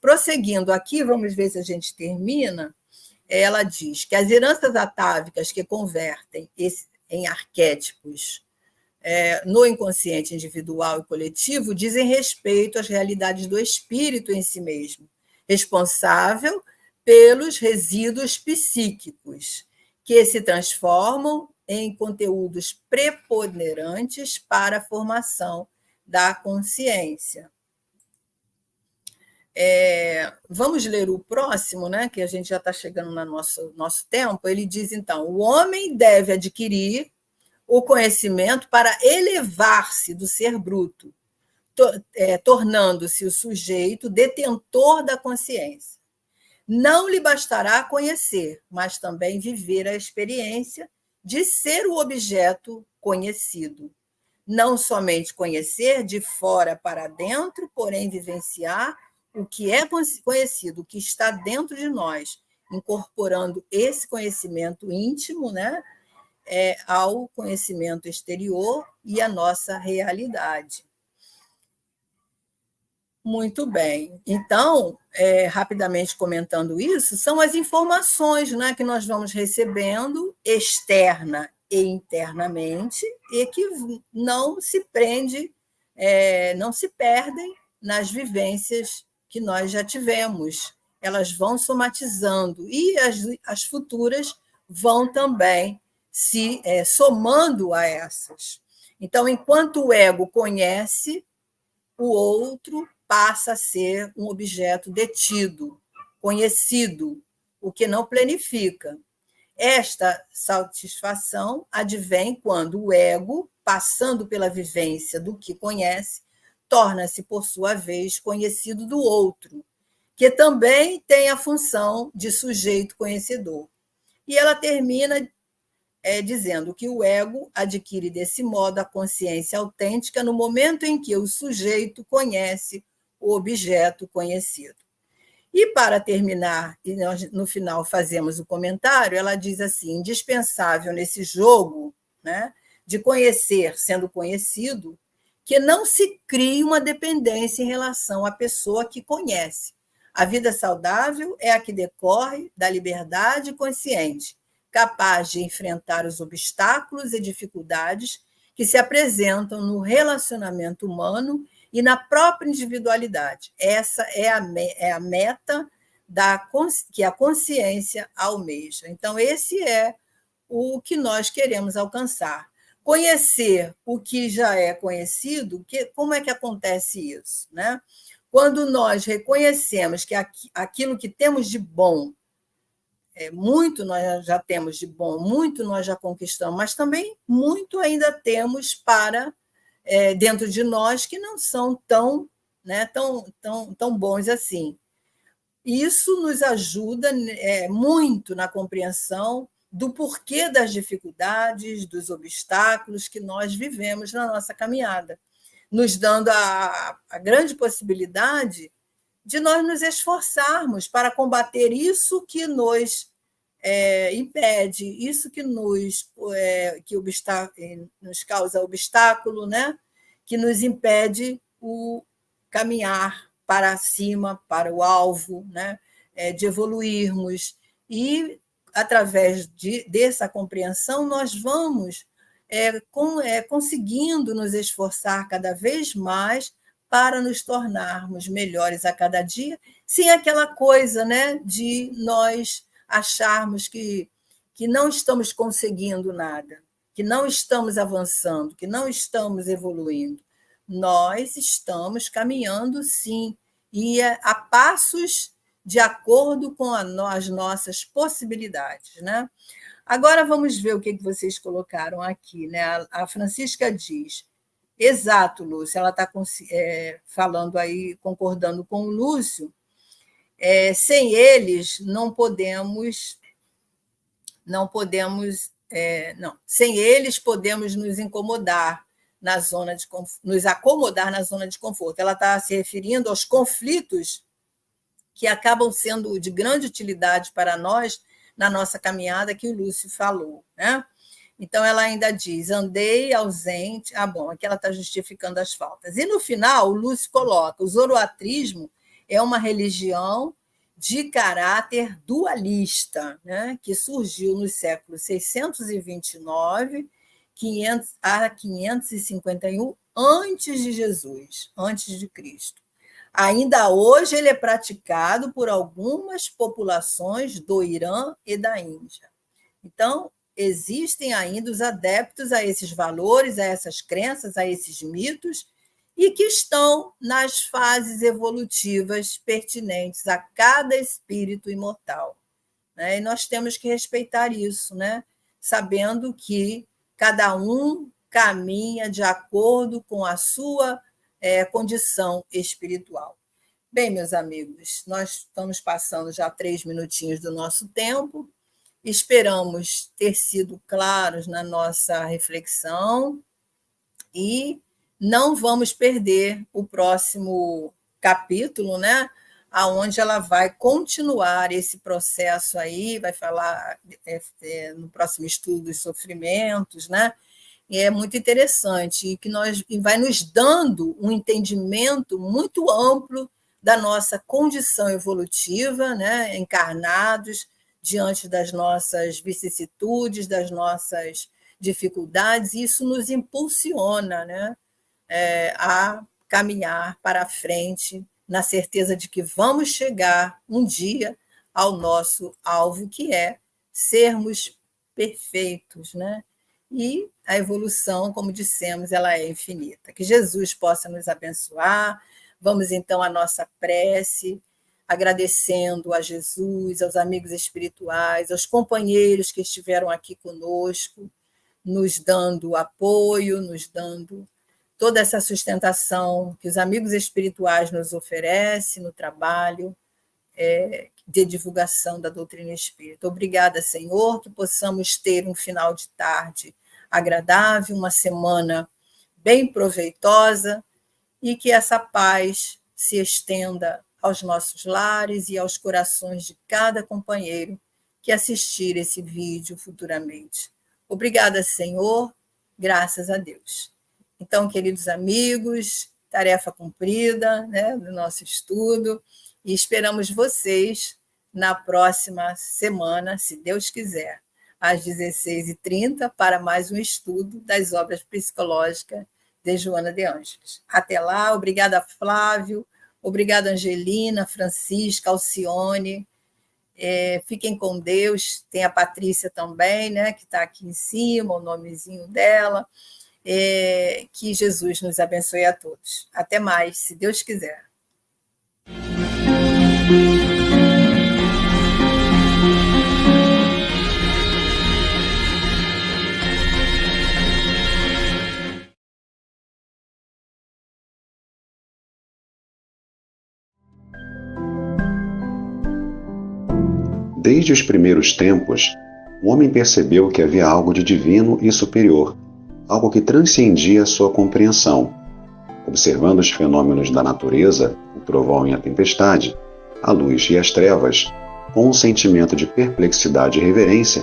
Prosseguindo aqui, vamos ver se a gente termina. Ela diz que as heranças atávicas que convertem em arquétipos no inconsciente individual e coletivo dizem respeito às realidades do espírito em si mesmo, responsável pelos resíduos psíquicos, que se transformam em conteúdos preponderantes para a formação da consciência. Vamos ler o próximo, né, que a gente já está chegando no nosso tempo. Ele diz, então, o homem deve adquirir o conhecimento para elevar-se do ser bruto, tornando-se o sujeito detentor da consciência. Não lhe bastará conhecer, mas também viver a experiência de ser o objeto conhecido. Não somente conhecer de fora para dentro, porém vivenciar o que é conhecido, o que está dentro de nós, incorporando esse conhecimento íntimo, né, ao conhecimento exterior e à nossa realidade. Muito bem. Então, rapidamente comentando isso, são as informações, né, que nós vamos recebendo externa e internamente e que não se não se perdem nas vivências que nós já tivemos. Elas vão somatizando e as futuras vão também se somando a essas. Então, enquanto o ego conhece, o outro passa a ser um objeto detido, conhecido, o que não planifica. Esta satisfação advém quando o ego, passando pela vivência do que conhece, torna-se, por sua vez, conhecido do outro, que também tem a função de sujeito conhecedor. E ela termina dizendo que o ego adquire, desse modo, a consciência autêntica no momento em que o sujeito conhece o objeto conhecido. E, para terminar, e nós, no final, fazemos o comentário, ela diz assim: indispensável nesse jogo, né, de conhecer sendo conhecido, que não se crie uma dependência em relação à pessoa que conhece. A vida saudável é a que decorre da liberdade consciente, capaz de enfrentar os obstáculos e dificuldades que se apresentam no relacionamento humano e na própria individualidade. Essa é a meta que a consciência almeja. Então, esse é o que nós queremos alcançar. Conhecer o que já é conhecido, como é que acontece isso? Né? Quando nós reconhecemos que aquilo que temos de bom, muito nós já temos de bom, muito nós já conquistamos, mas também muito ainda temos para dentro de nós que não são tão bons assim. Isso nos ajuda muito na compreensão do porquê das dificuldades, dos obstáculos que nós vivemos na nossa caminhada, nos dando a grande possibilidade de nós nos esforçarmos para combater isso que nos impede, isso que nos causa obstáculo, né? Que nos impede o caminhar para cima, para o alvo, né? De evoluirmos. E, através dessa compreensão, nós vamos conseguindo nos esforçar cada vez mais para nos tornarmos melhores a cada dia, sem aquela coisa, né, de nós acharmos que não estamos conseguindo nada, que não estamos avançando, que não estamos evoluindo. Nós estamos caminhando, sim, e a passos de acordo com as nossas possibilidades, né? Agora vamos ver o que vocês colocaram aqui, né? A Francisca diz: exato, Lúcio, ela está falando aí, concordando com o Lúcio, sem eles não podemos, sem eles podemos nos incomodar na zona de nos acomodar na zona de conforto. Ela está se referindo aos conflitos que acabam sendo de grande utilidade para nós na nossa caminhada, que o Lúcio falou, né? Então, ela ainda diz: andei ausente. Bom, aqui ela está justificando as faltas. E, no final, o Lúcio coloca: o zoroatrismo é uma religião de caráter dualista, né, que surgiu nos séculos 629 a 551 antes de Jesus, antes de Cristo. Ainda hoje ele é praticado por algumas populações do Irã e da Índia. Então, existem ainda os adeptos a esses valores, a essas crenças, a esses mitos, e que estão nas fases evolutivas pertinentes a cada espírito imortal. E nós temos que respeitar isso, né? Sabendo que cada um caminha de acordo com a sua condição espiritual. Bem, meus amigos, nós estamos passando já 3 minutinhos do nosso tempo. Esperamos ter sido claros na nossa reflexão e não vamos perder o próximo capítulo, né? Aonde ela vai continuar esse processo aí, vai falar no próximo estudo dos sofrimentos, né? E é muito interessante e vai nos dando um entendimento muito amplo da nossa condição evolutiva, né? Encarnados diante das nossas vicissitudes, das nossas dificuldades, e isso nos impulsiona, né? A caminhar para a frente, na certeza de que vamos chegar um dia ao nosso alvo, que é sermos perfeitos, né? E a evolução, como dissemos, ela é infinita. Que Jesus possa nos abençoar. Vamos, então, à nossa prece, agradecendo a Jesus, aos amigos espirituais, aos companheiros que estiveram aqui conosco, nos dando apoio, nos dando toda essa sustentação que os amigos espirituais nos oferecem no trabalho de divulgação da doutrina espírita. Obrigada, Senhor, que possamos ter um final de tarde agradável, uma semana bem proveitosa, e que essa paz se estenda aos nossos lares e aos corações de cada companheiro que assistir esse vídeo futuramente. Obrigada, Senhor, graças a Deus. Então, queridos amigos, tarefa cumprida, né, do nosso estudo, e esperamos vocês na próxima semana, se Deus quiser, às 16h30, para mais um estudo das obras psicológicas de Joana de Ângeles. Até lá, obrigada, Flávio, obrigada, Angelina, Francisca, Alcione. Fiquem com Deus. Tem a Patrícia também, né, que está aqui em cima, o nomezinho dela. Que Jesus nos abençoe a todos. Até mais, se Deus quiser. Desde os primeiros tempos, o homem percebeu que havia algo de divino e superior, algo que transcendia sua compreensão. Observando os fenômenos da natureza, o trovão e a tempestade, a luz e as trevas, com um sentimento de perplexidade e reverência,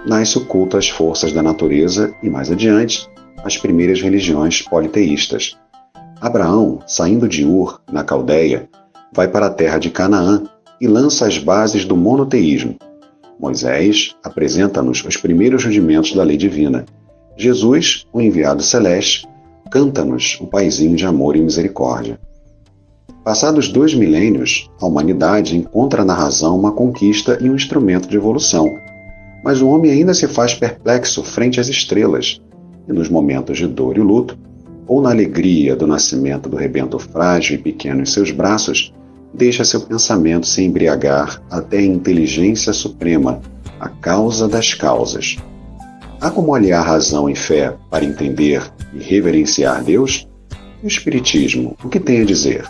nasce o culto às forças da natureza e, mais adiante, as primeiras religiões politeístas. Abraão, saindo de Ur, na Caldeia, vai para a terra de Canaã e lança as bases do monoteísmo. Moisés apresenta-nos os primeiros rudimentos da lei divina. Jesus, o enviado celeste, canta-nos o paizinho de amor e misericórdia. Passados 2 milênios, a humanidade encontra na razão uma conquista e um instrumento de evolução. Mas o homem ainda se faz perplexo frente às estrelas, e nos momentos de dor e luto, ou na alegria do nascimento do rebento frágil e pequeno em seus braços, deixa seu pensamento se embriagar até a inteligência suprema, a causa das causas. Há como aliar razão e fé para entender e reverenciar Deus? E o Espiritismo, o que tem a dizer?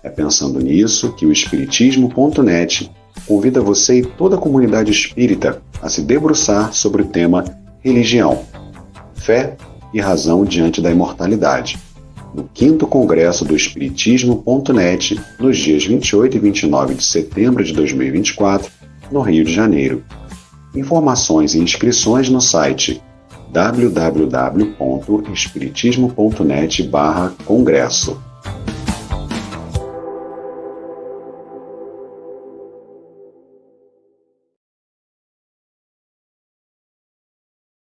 É pensando nisso que o Espiritismo.net convida você e toda a comunidade espírita a se debruçar sobre o tema religião, fé e razão diante da imortalidade, no 5º Congresso do Espiritismo.net, nos dias 28 e 29 de setembro de 2024, no Rio de Janeiro. Informações e inscrições no site www.espiritismo.net/congresso.